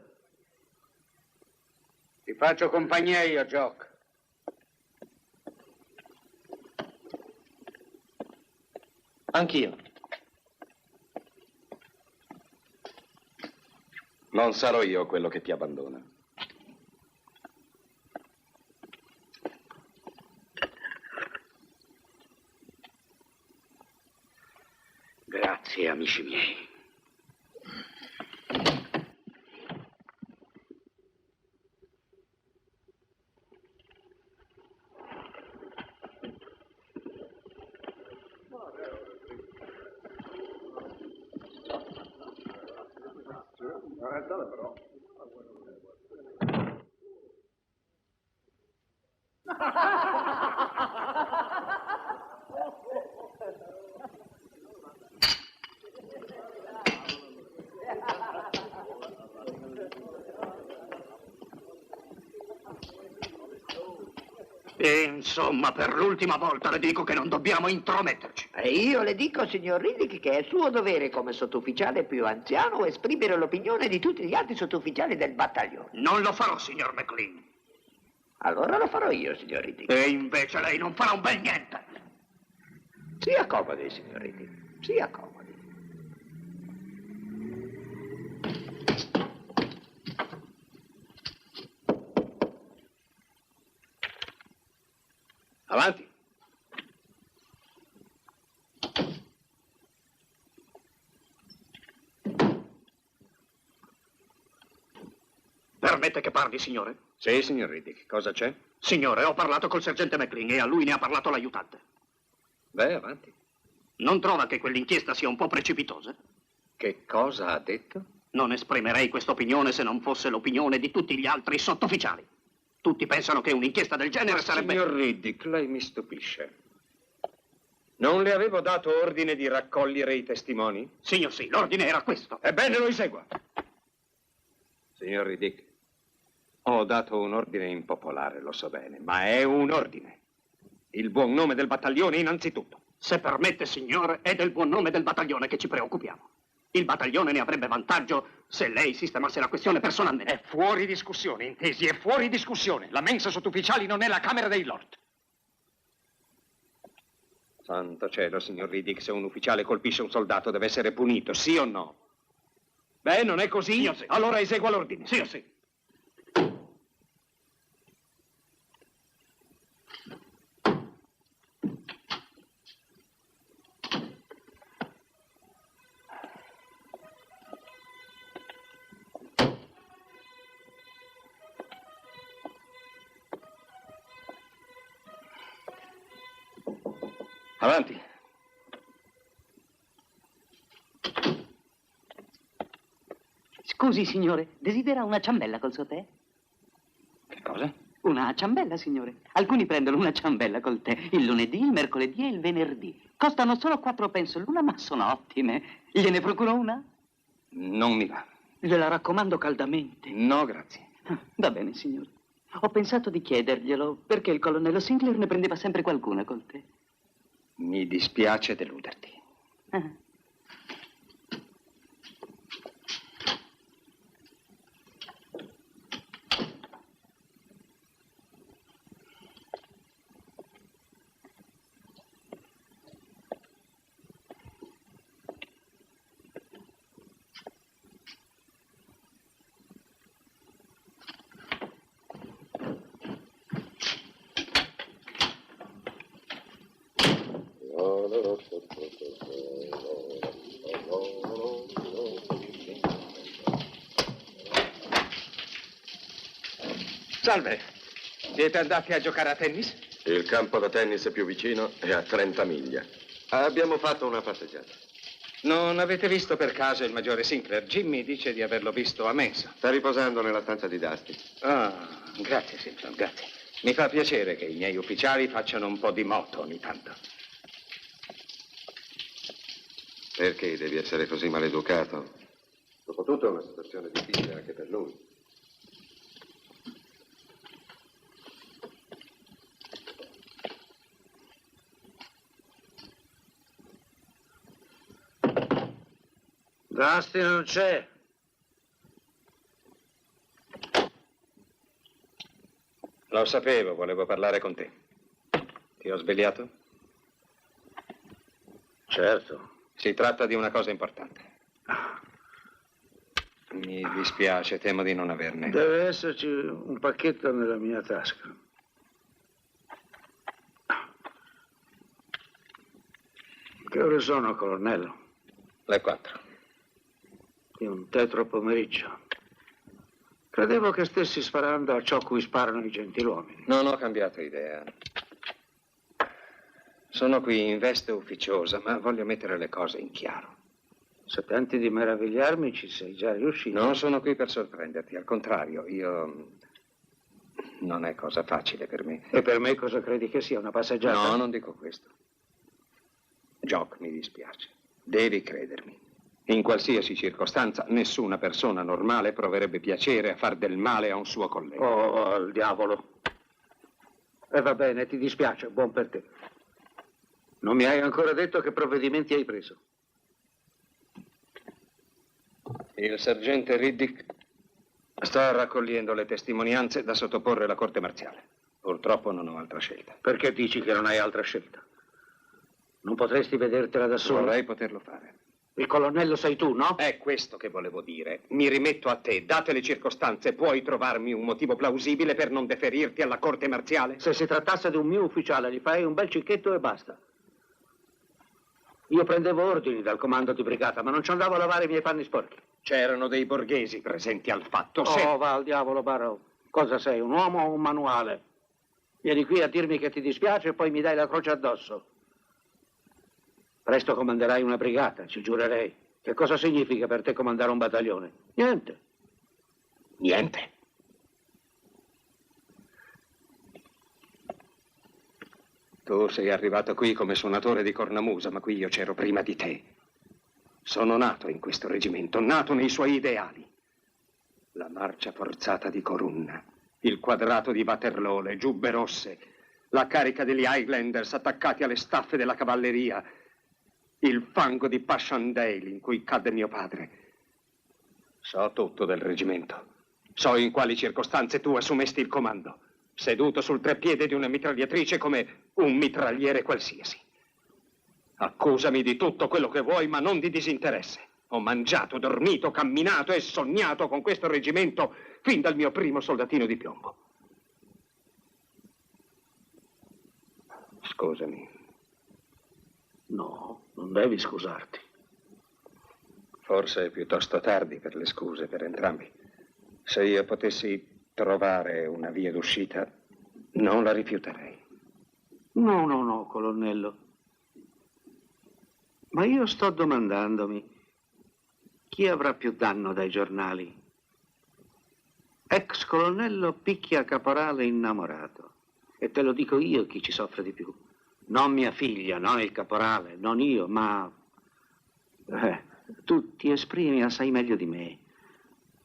Ti faccio compagnia io, Jock. Anch'io. Non sarò io quello che ti abbandona. Grazie, amici miei. però. E insomma, per l'ultima volta le dico che non dobbiamo intrometterci. E io le dico, signor Riddick, che è suo dovere come sottufficiale più anziano esprimere l'opinione di tutti gli altri sottufficiali del battaglione. Non lo farò, signor McLean. Allora lo farò io, signor Riddick. E invece lei non farà un bel niente. Si accomodi, signor Riddick, si accomodi. Avanti. Permette che parli, signore? Sì, signor Riddick. Cosa c'è? Signore, ho parlato col sergente McLean e a lui ne ha parlato l'aiutante. Beh, avanti. Non trova che quell'inchiesta sia un po' precipitosa? Che cosa ha detto? Non esprimerei questa opinione se non fosse l'opinione di tutti gli altri sottufficiali. Tutti pensano che un'inchiesta del genere sarebbe... Signor Riddick, lei mi stupisce. Non le avevo dato ordine di raccogliere i testimoni? Signor sì, l'ordine era questo. Ebbene, lo esegua. Signor Riddick, ho dato un ordine impopolare, lo so bene, ma è un ordine. Il buon nome del battaglione innanzitutto. Se permette, signore, è del buon nome del battaglione che ci preoccupiamo. Il battaglione ne avrebbe vantaggio se lei sistemasse la questione personalmente. È fuori discussione, intesi, è fuori discussione. La mensa sottufficiali non è la Camera dei Lord. Santo cielo, signor Riddick, se un ufficiale colpisce un soldato deve essere punito, sì o no? Beh, non è così? Signor sì. Allora esegua l'ordine. Signor sì. Avanti. Scusi, signore, desidera una ciambella col suo tè? Che cosa? Una ciambella, signore. Alcuni prendono una ciambella col tè il lunedì, il mercoledì e il venerdì. Costano solo 4 pence l'una, ma sono ottime. Gliene procuro una? Non mi va. Gliela raccomando caldamente. No, grazie. Va bene, signore. Ho pensato di chiederglielo perché il colonnello Sinclair ne prendeva sempre qualcuna col tè. Mi dispiace deluderti. Salve, siete andati a giocare a tennis? Il campo da tennis più vicino è a 30 miglia. Abbiamo fatto una passeggiata. Non avete visto per caso il maggiore Sinclair? Jimmy dice di averlo visto a mensa. Sta riposando nella stanza di Dusty. Ah, grazie, Simpson, grazie. Mi fa piacere che i miei ufficiali facciano un po' di moto ogni tanto. Perché devi essere così maleducato? Dopotutto è una situazione difficile anche per lui. Dusty non c'è. Lo sapevo, volevo parlare con te. Ti ho svegliato? Certo. Si tratta di una cosa importante. Mi dispiace, temo di non averne. Deve esserci un pacchetto nella mia tasca. Che ore sono, colonnello? Le 4. Di un tetro pomeriggio. Credevo che stessi sparando a ciò cui sparano i gentiluomini. Non ho cambiato idea. Sono qui in veste ufficiosa, ma voglio mettere le cose in chiaro. Se tenti di meravigliarmi, ci sei già riuscito. Non sono qui per sorprenderti, al contrario, non è cosa facile per me. E per me cosa credi che sia, una passeggiata? No, non dico questo. Jock, mi dispiace. Devi credermi. In qualsiasi circostanza, nessuna persona normale proverebbe piacere a far del male a un suo collega. Oh, al diavolo. E va bene, ti dispiace, buon per te. Non mi hai ancora detto che provvedimenti hai preso. Il sergente Riddick sta raccogliendo le testimonianze da sottoporre alla corte marziale. Purtroppo non ho altra scelta. Perché dici che non hai altra scelta? Non potresti vedertela da solo? Vorrei poterlo fare. Il colonnello sei tu, no? È questo che volevo dire. Mi rimetto a te. Date le circostanze, puoi trovarmi un motivo plausibile per non deferirti alla corte marziale? Se si trattasse di un mio ufficiale, gli farei un bel cicchetto e basta. Io prendevo ordini dal comando di brigata, ma non ci andavo a lavare i miei panni sporchi. C'erano dei borghesi presenti al fatto. Oh, va al diavolo, Barrow. Cosa sei, un uomo o un manuale? Vieni qui a dirmi che ti dispiace e poi mi dai la croce addosso. Presto comanderai una brigata, ci giurerei. Che cosa significa per te comandare un battaglione? Niente. Niente? Tu sei arrivato qui come suonatore di cornamusa, ma qui io c'ero prima di te. Sono nato in questo reggimento, nato nei suoi ideali. La marcia forzata di Corunna, il quadrato di Waterloo, le giubbe rosse, la carica degli Highlanders attaccati alle staffe della cavalleria, il fango di Passchendaele in cui cadde mio padre. So tutto del reggimento. So in quali circostanze tu assumesti il comando, seduto sul treppiede di una mitragliatrice come un mitragliere qualsiasi. Accusami di tutto quello che vuoi, ma non di disinteresse. Ho mangiato, dormito, camminato e sognato con questo reggimento fin dal mio primo soldatino di piombo. Scusami. No, non devi scusarti. Forse è piuttosto tardi per le scuse per entrambi. Se io potessi trovare una via d'uscita, non la rifiuterei. No, colonnello. Ma io sto domandandomi chi avrà più danno dai giornali? Ex colonnello picchia caporale innamorato. E te lo dico io chi ci soffre di più. Non mia figlia, non il caporale, non io, ma... tu ti esprimi assai meglio di me.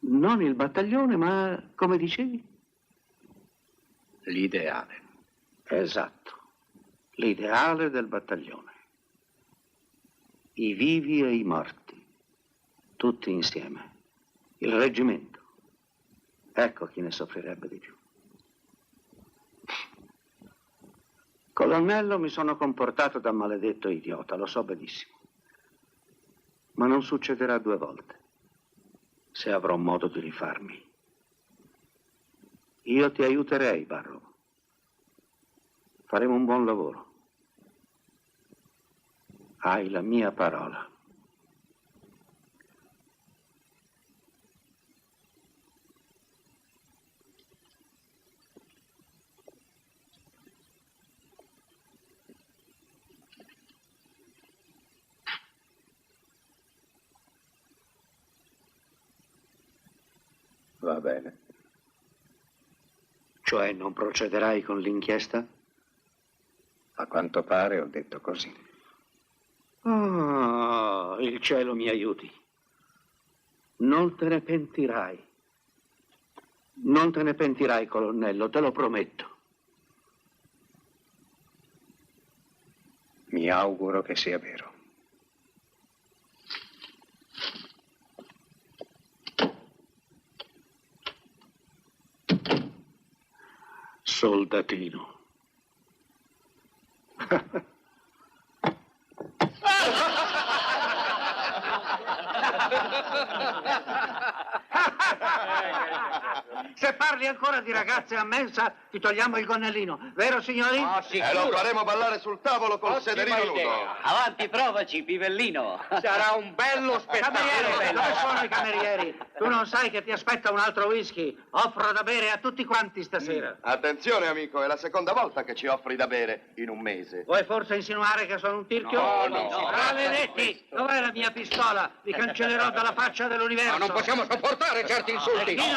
Non il battaglione, ma, come dicevi? L'ideale. Esatto. L'ideale del battaglione. I vivi e i morti. Tutti insieme. Il reggimento. Ecco chi ne soffrirebbe di più. Colonnello, mi sono comportato da maledetto idiota, lo so benissimo. Ma non succederà 2 volte. Se avrò modo di rifarmi. Io ti aiuterei, Barrow. Faremo un buon lavoro. Hai la mia parola. Va bene. Cioè non procederai con l'inchiesta? A quanto pare ho detto così. Oh, il cielo mi aiuti. Non te ne pentirai. Non te ne pentirai, colonnello, te lo prometto. Mi auguro che sia vero. Soldatino. Se parli ancora di ragazze a mensa, ti togliamo il gonnellino. Vero, signori? E lo faremo ballare sul tavolo col sederino nudo. Avanti, provaci, pivellino. Sarà un bello spettacolo. Cameriere, dove sono i camerieri? Tu non sai che ti aspetta un altro whisky? Offro da bere a tutti quanti stasera. Attenzione, amico, è la seconda volta che ci offri da bere in un mese. Vuoi forse insinuare che sono un tirchio? No. Maledetti! Dov'è la mia pistola? Vi cancellerò dalla faccia dell'universo. Ma non possiamo sopportare certi insulti. Mi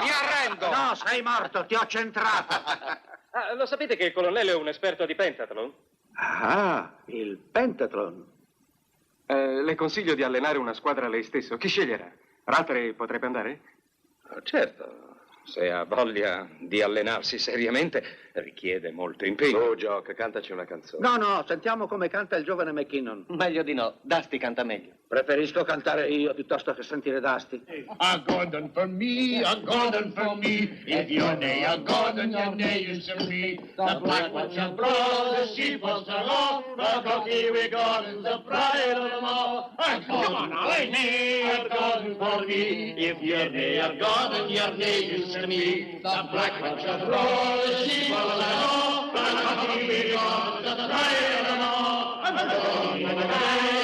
arrendo! No, sei morto, ti ho centrato. Lo sapete che il colonnello è un esperto di pentathlon? Ah, il pentathlon. Le consiglio di allenare una squadra lei stesso. Chi sceglierà? Rattray potrebbe andare? Certo, se ha voglia di allenarsi seriamente, richiede molto impegno. Oh, Jock, cantaci una canzone. No, sentiamo come canta il giovane McKinnon. Meglio di no, Dusty canta meglio. Preferisco cantare io piuttosto che sentire Dusty. A Gordon for me, a Gordon for me. If your day a Gordon, your day is to me. The black one shall blow, the sheep will shall go. The cocky we Gordon's the pride of them all. A Gordon for me, a Gordon for me. If your day a Gordon, your day is to me. The black one shall blow, the sheep will shall go. The cocky we Gordon's the pride of them all. A Gordon for me.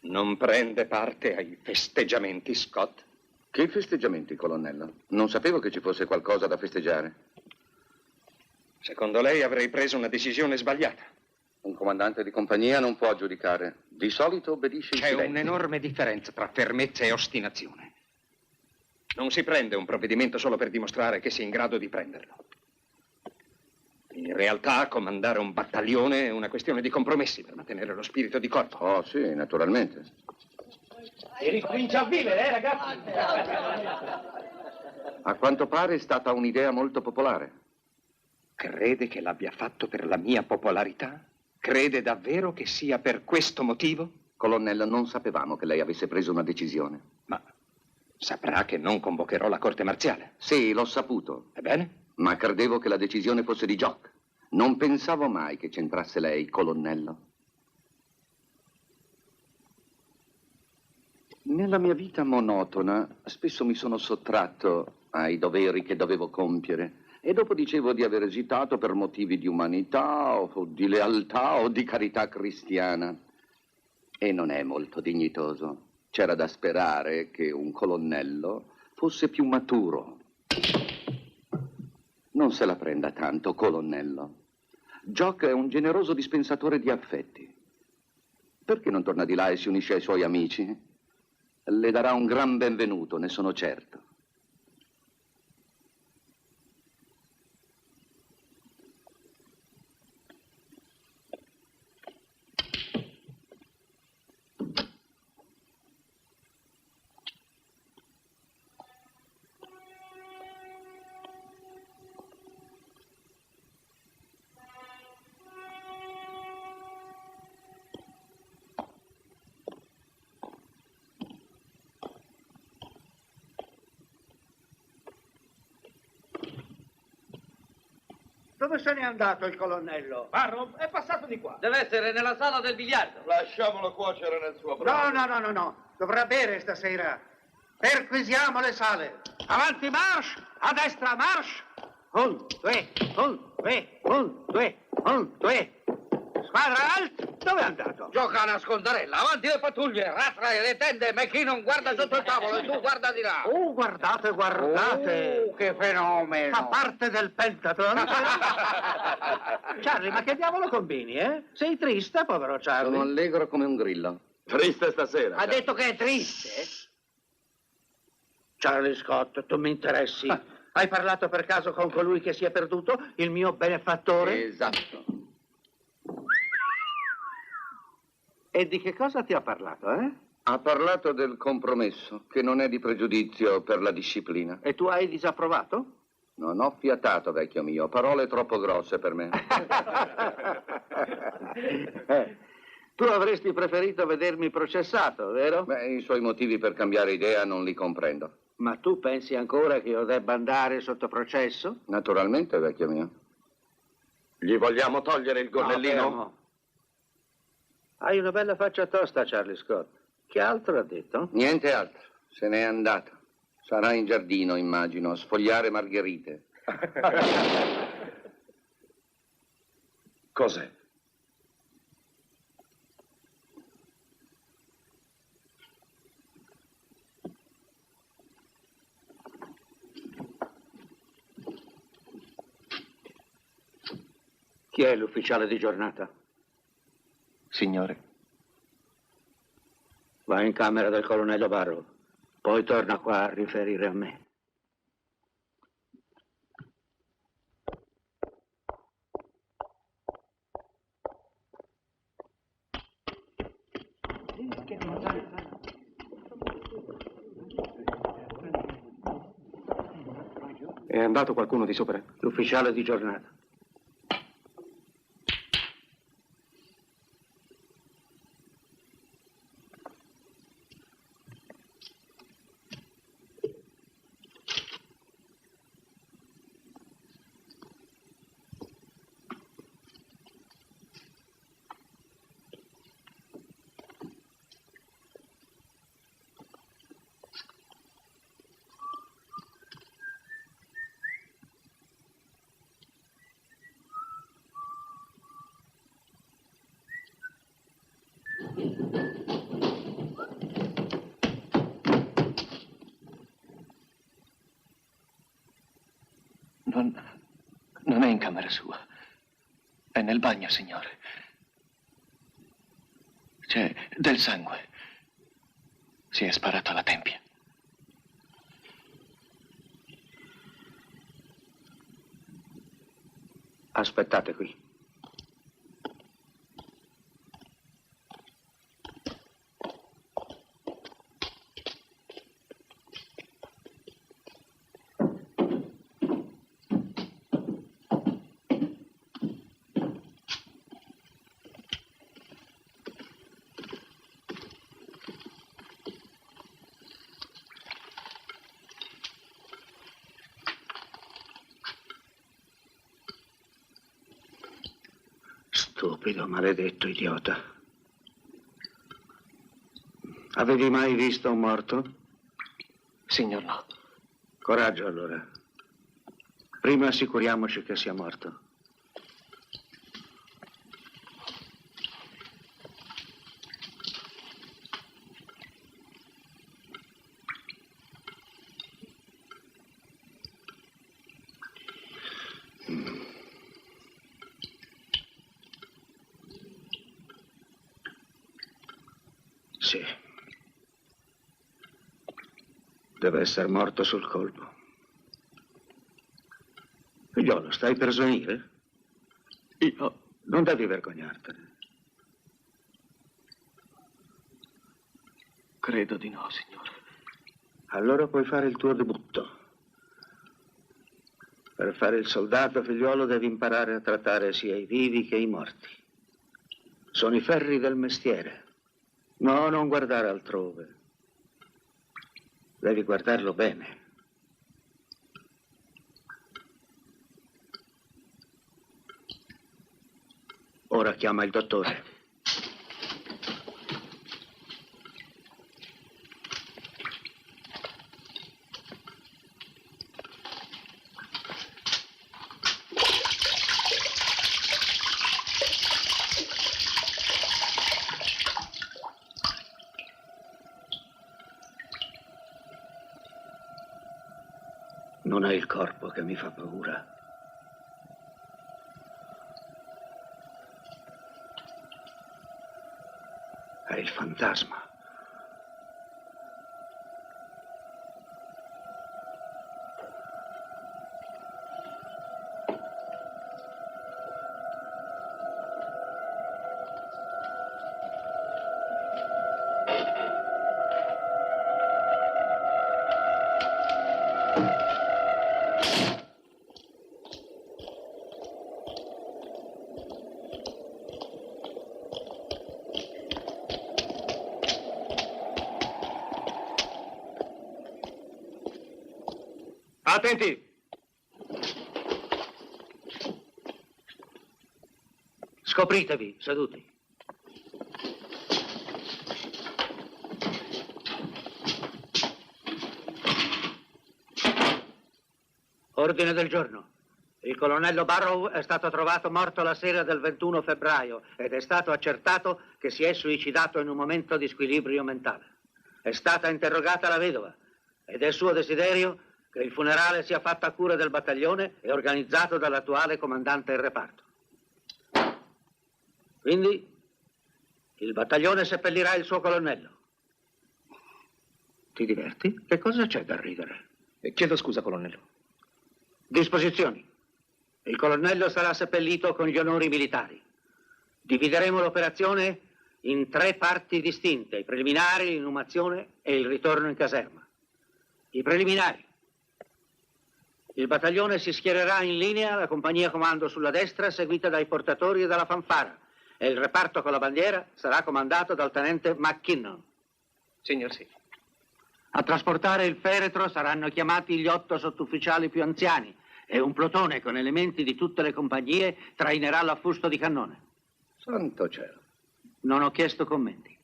Non prende parte ai festeggiamenti, Scott? Che festeggiamenti, colonnello? Non sapevo che ci fosse qualcosa da festeggiare. Secondo lei avrei preso una decisione sbagliata? Un comandante di compagnia non può giudicare. Di solito obbedisce in C'è silenzio. un'enorme differenza tra fermezza e ostinazione. Non si prende un provvedimento solo per dimostrare che si è in grado di prenderlo. In realtà, comandare un battaglione è una questione di compromessi per mantenere lo spirito di corpo. Oh, sì, naturalmente. Si ricomincia a vivere, ragazzi? A quanto pare è stata un'idea molto popolare. Crede che l'abbia fatto per la mia popolarità? Crede davvero che sia per questo motivo? Colonnello, non sapevamo che lei avesse preso una decisione. Ma saprà che non convocherò la corte marziale? Sì, l'ho saputo. Ebbene? Ma credevo che la decisione fosse di Jock. Non pensavo mai che c'entrasse lei, colonnello. Nella mia vita monotona spesso mi sono sottratto ai doveri che dovevo compiere e dopo dicevo di aver esitato per motivi di umanità o di lealtà o di carità cristiana. E non è molto dignitoso. C'era da sperare che un colonnello fosse più maturo. Non se la prenda tanto, colonnello. Jock è un generoso dispensatore di affetti. Perché non torna di là e si unisce ai suoi amici? Le darà un gran benvenuto, ne sono certo. Dove se n'è andato il colonnello? Barro, è passato di qua. Deve essere nella sala del biliardo. Lasciamolo cuocere nel suo brodo. No. Dovrà bere stasera. Perquisiamo le sale. Avanti, march! A destra, march! 1, 2, 1, 2, 1, 2, 1, 2. Squadra, alt! Dove è andato? Gioca a nasconderella, avanti le pattuglie, rastra le tende, ma chi non guarda sotto il tavolo e tu guarda di là. Oh, guardate, guardate. Che fenomeno. Fa parte del Pentaton. Charlie, ma che diavolo combini, eh? Sei triste, povero Charlie? Sono allegro come un grillo. Triste stasera. Ha detto che è triste? Charlie Scott, tu mi interessi. Hai parlato per caso con colui che si è perduto? Il mio benefattore? Esatto. E di che cosa ti ha parlato, eh? Ha parlato del compromesso, che non è di pregiudizio per la disciplina. E tu hai disapprovato? Non ho fiatato, vecchio mio. Parole troppo grosse per me. Tu avresti preferito vedermi processato, vero? Beh, i suoi motivi per cambiare idea non li comprendo. Ma tu pensi ancora che io debba andare sotto processo? Naturalmente, vecchio mio. Gli vogliamo togliere il gonnellino? No. Hai una bella faccia tosta, Charlie Scott. Che altro ha detto? Niente altro. Se n'è andato. Sarà in giardino, immagino, a sfogliare margherite. Cos'è? Chi è l'ufficiale di giornata? Signore. Va in camera del colonnello Barrow, poi torna qua a riferire a me. È andato qualcuno di sopra? L'ufficiale di giornata. Non è in camera sua. È nel bagno, signore. C'è del sangue. Si è sparato alla tempia. Aspettate qui. Stupido, maledetto idiota. Avevi mai visto un morto? Signor, no. Coraggio, allora. Prima assicuriamoci che sia morto. Sì. Deve essere morto sul colpo. Figliolo, stai per svenire? Io? Non devi vergognartene. Credo di no, signore. Allora puoi fare il tuo debutto. Per fare il soldato, figliolo, devi imparare a trattare sia i vivi che i morti. Sono i ferri del mestiere. No, non guardare altrove. Devi guardarlo bene. Ora chiama il dottore. Non è il corpo che mi fa paura. È il fantasma. Attenti! Scopritevi, seduti. Ordine del giorno. Il colonnello Barrow è stato trovato morto la sera del 21 febbraio ed è stato accertato che si è suicidato in un momento di squilibrio mentale. È stata interrogata la vedova ed è suo desiderio che il funerale sia fatto a cura del battaglione e organizzato dall'attuale comandante del reparto. Quindi il battaglione seppellirà il suo colonnello. Ti diverti? Che cosa c'è da ridere? Chiedo scusa, colonnello. Disposizioni. Il colonnello sarà seppellito con gli onori militari. Divideremo l'operazione in 3 parti distinte: i preliminari, l'inumazione e il ritorno in caserma. I preliminari. Il battaglione si schiererà in linea, la compagnia comando sulla destra, seguita dai portatori e dalla fanfara, e il reparto con la bandiera sarà comandato dal tenente McKinnon. Signor sì. A trasportare il feretro saranno chiamati gli 8 sottufficiali più anziani e un plotone con elementi di tutte le compagnie trainerà l'affusto di cannone. Santo cielo. Non ho chiesto commenti.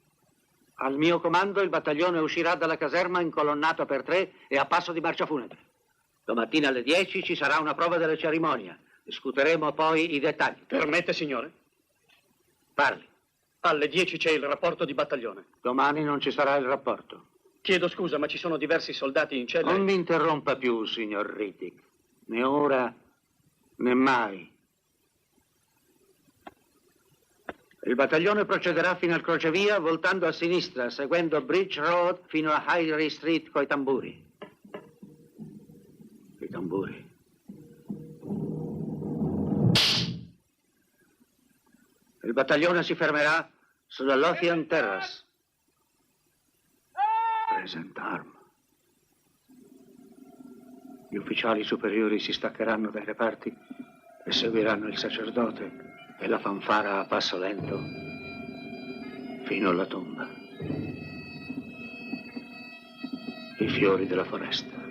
Al mio comando il battaglione uscirà dalla caserma incolonnato per 3 e a passo di marcia funebre. Domattina alle 10 ci sarà una prova delle cerimonie. Discuteremo poi i dettagli. Permette, signore? Parli. Alle 10 c'è il rapporto di battaglione. Domani non ci sarà il rapporto. Chiedo scusa, ma ci sono diversi soldati in cella. Non mi interrompa più, signor Rittig. Né ora, né mai. Il battaglione procederà fino al crocevia, voltando a sinistra, seguendo Bridge Road fino a High Street coi tamburi. I tamburi. Il battaglione si fermerà sulla Lothian Terrace. Present arm. Gli ufficiali superiori si staccheranno dai reparti e seguiranno il sacerdote e la fanfara a passo lento fino alla tomba. I fiori della foresta.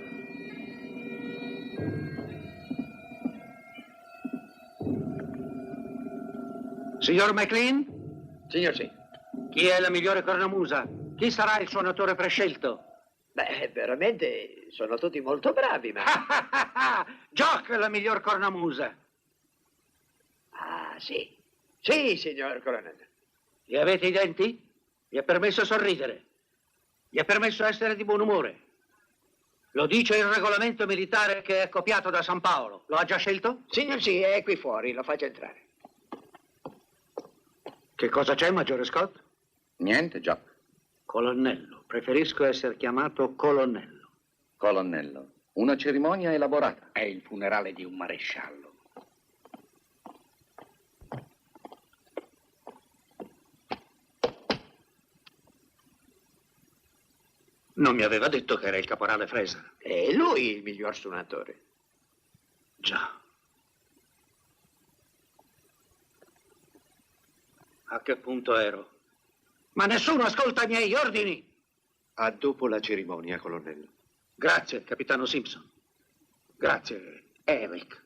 Signor McLean? Signor sì. Chi è la migliore cornamusa? Chi sarà il suonatore prescelto? Beh, veramente sono tutti molto bravi, ma... Jock è la miglior cornamusa. Ah, sì. Sì, signor colonnello. Gli avete i denti? Gli è permesso sorridere. Gli è permesso essere di buon umore. Lo dice il regolamento militare che è copiato da San Paolo. Lo ha già scelto? Signor sì, è qui fuori, lo faccio entrare. Che cosa c'è, Maggiore Scott? Niente, Jock. Colonnello. Preferisco essere chiamato colonnello. Colonnello. Una cerimonia elaborata. È il funerale di un maresciallo. Non mi aveva detto che era il caporale Fraser. È lui il miglior suonatore. Già. A che punto ero? Ma nessuno ascolta i miei ordini! A dopo la cerimonia, colonnello. Grazie, capitano Simpson. Grazie, Eric.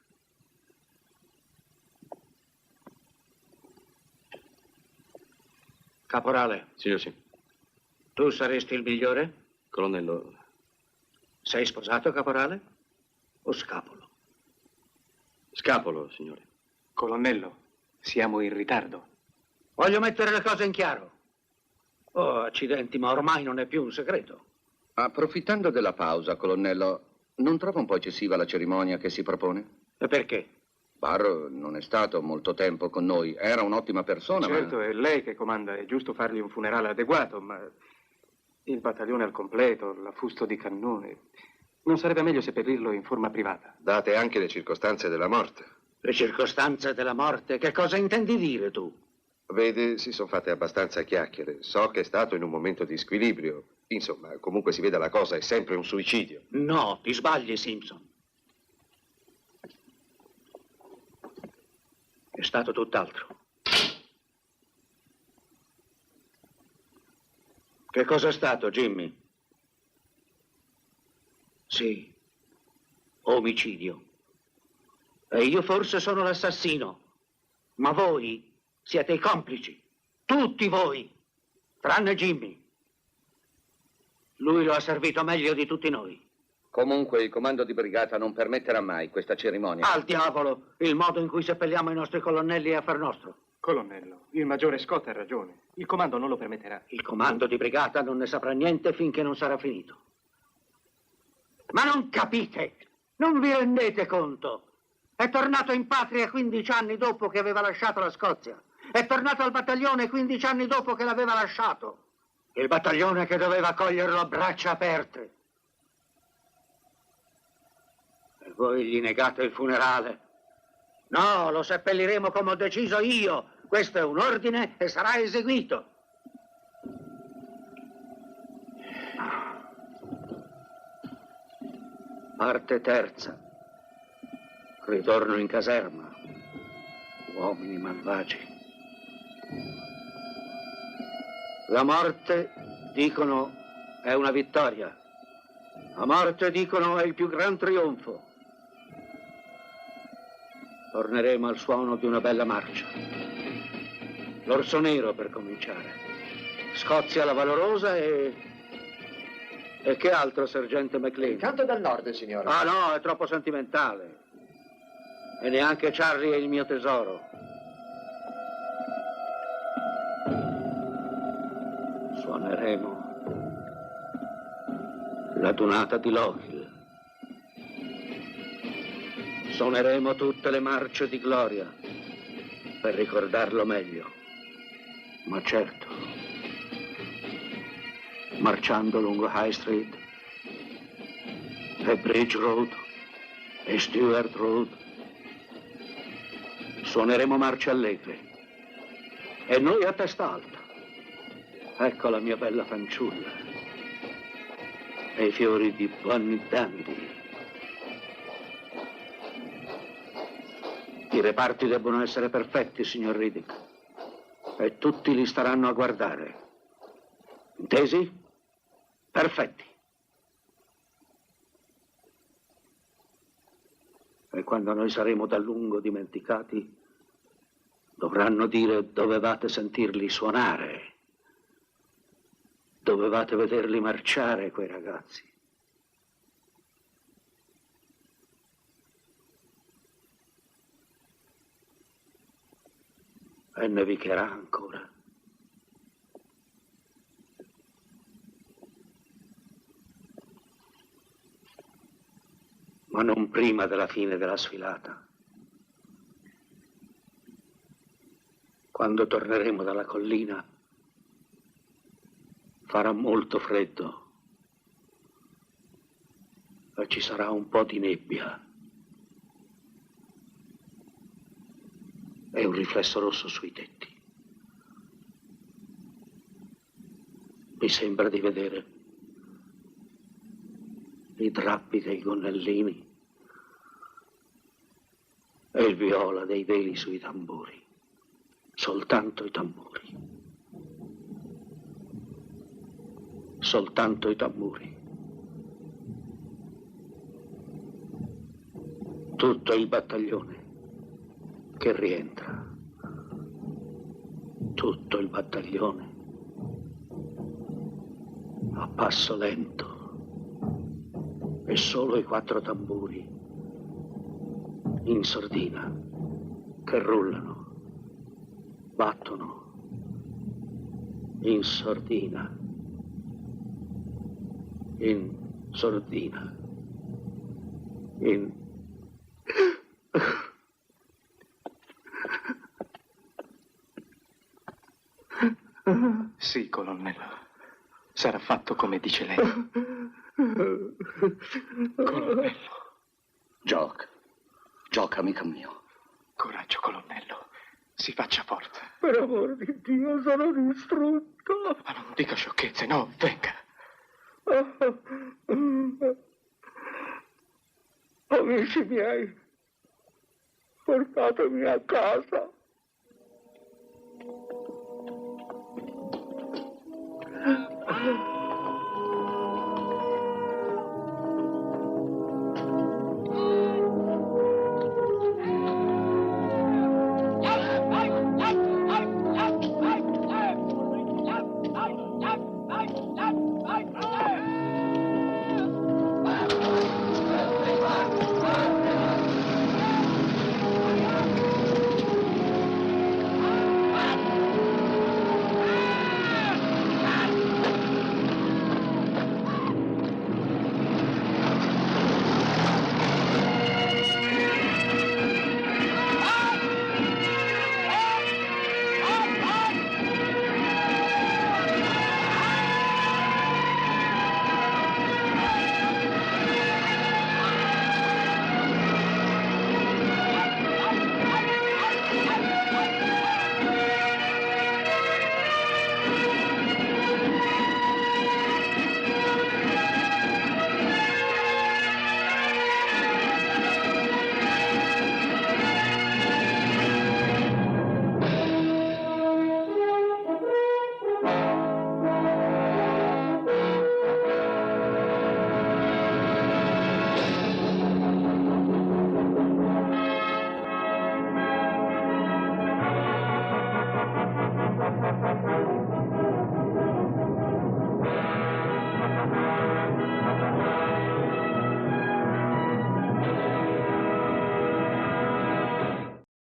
Caporale. Signor sì. Tu saresti il migliore? Colonnello. Sei sposato, caporale? O scapolo? Scapolo, signore. Colonnello, siamo in ritardo. Voglio mettere le cose in chiaro. Oh, accidenti, ma ormai non è più un segreto. Approfittando della pausa, colonnello, Non trova un po' eccessiva la cerimonia che si propone? E perché? Barro non è stato molto tempo con noi. Era un'ottima persona, Certo, ma... è lei che comanda, è giusto fargli un funerale adeguato, ma il battaglione al completo, l'affusto di cannone... Non sarebbe meglio seppellirlo in forma privata? Date anche le circostanze della morte. Le circostanze della morte? Che cosa intendi dire tu? Vede, si sono fatte abbastanza chiacchiere. So che è stato in un momento di squilibrio. Insomma, comunque si veda la cosa, è sempre un suicidio. No, ti sbagli, Simpson. È stato tutt'altro. Che cosa è stato, Jimmy? Sì, omicidio. E io forse sono l'assassino, ma voi siete i complici, tutti voi, tranne Jimmy. Lui lo ha servito meglio di tutti noi. Comunque il comando di brigata non permetterà mai questa cerimonia. Al diavolo, il modo in cui seppelliamo i nostri colonnelli è affar nostro. Colonnello, il maggiore Scott ha ragione. Il comando non lo permetterà. Il comando di brigata non ne saprà niente finché non sarà finito. Ma non capite, non vi rendete conto. È tornato in patria 15 anni dopo che aveva lasciato la Scozia. È tornato al battaglione 15 anni dopo che l'aveva lasciato. Il battaglione che doveva accoglierlo a braccia aperte. E voi gli negate il funerale. No, lo seppelliremo come ho deciso io. Questo è un ordine e sarà eseguito. Parte terza. Ritorno in caserma. Uomini malvagi. La morte, dicono, è una vittoria. La morte, dicono, è il più gran trionfo. Torneremo al suono di una bella marcia. L'Orso Nero per cominciare. Scozia la Valorosa e che altro, sergente McLean? Il canto del nord, signore. Ah no, è troppo sentimentale. E neanche Charlie è il mio tesoro. Suoneremo la dunata di Lochiel. Suoneremo tutte le marce di gloria per ricordarlo meglio. Ma certo, marciando lungo High Street e Bridge Road e Stuart Road, suoneremo marce allegre e noi a testa alta. Ecco la mia bella fanciulla e i fiori di Bunny Dandy. I reparti debbono essere perfetti, signor Riddick, e tutti li staranno a guardare. Intesi? Perfetti. E quando noi saremo da lungo dimenticati, dovranno dire: dovevate sentirli suonare, dovevate vederli marciare, quei ragazzi. E nevicherà ancora. Ma non prima della fine della sfilata. Quando torneremo dalla collina, farà molto freddo e ci sarà un po' di nebbia e un riflesso rosso sui tetti. Mi sembra di vedere i drappi dei gonnellini e il viola dei veli sui tamburi. Soltanto i tamburi. Soltanto i tamburi. Tutto il battaglione che rientra. Tutto il battaglione a passo lento. E solo i 4 tamburi in sordina che rullano, battono in sordina, in sordina. Sì, colonnello. Sarà fatto come dice lei. Colonnello. Gioca, amico mio. Coraggio, colonnello. Si faccia forza. Per amor di Dio, sono distrutto. Ma non dica sciocchezze, no, venga. Amici miei, portatemi a casa.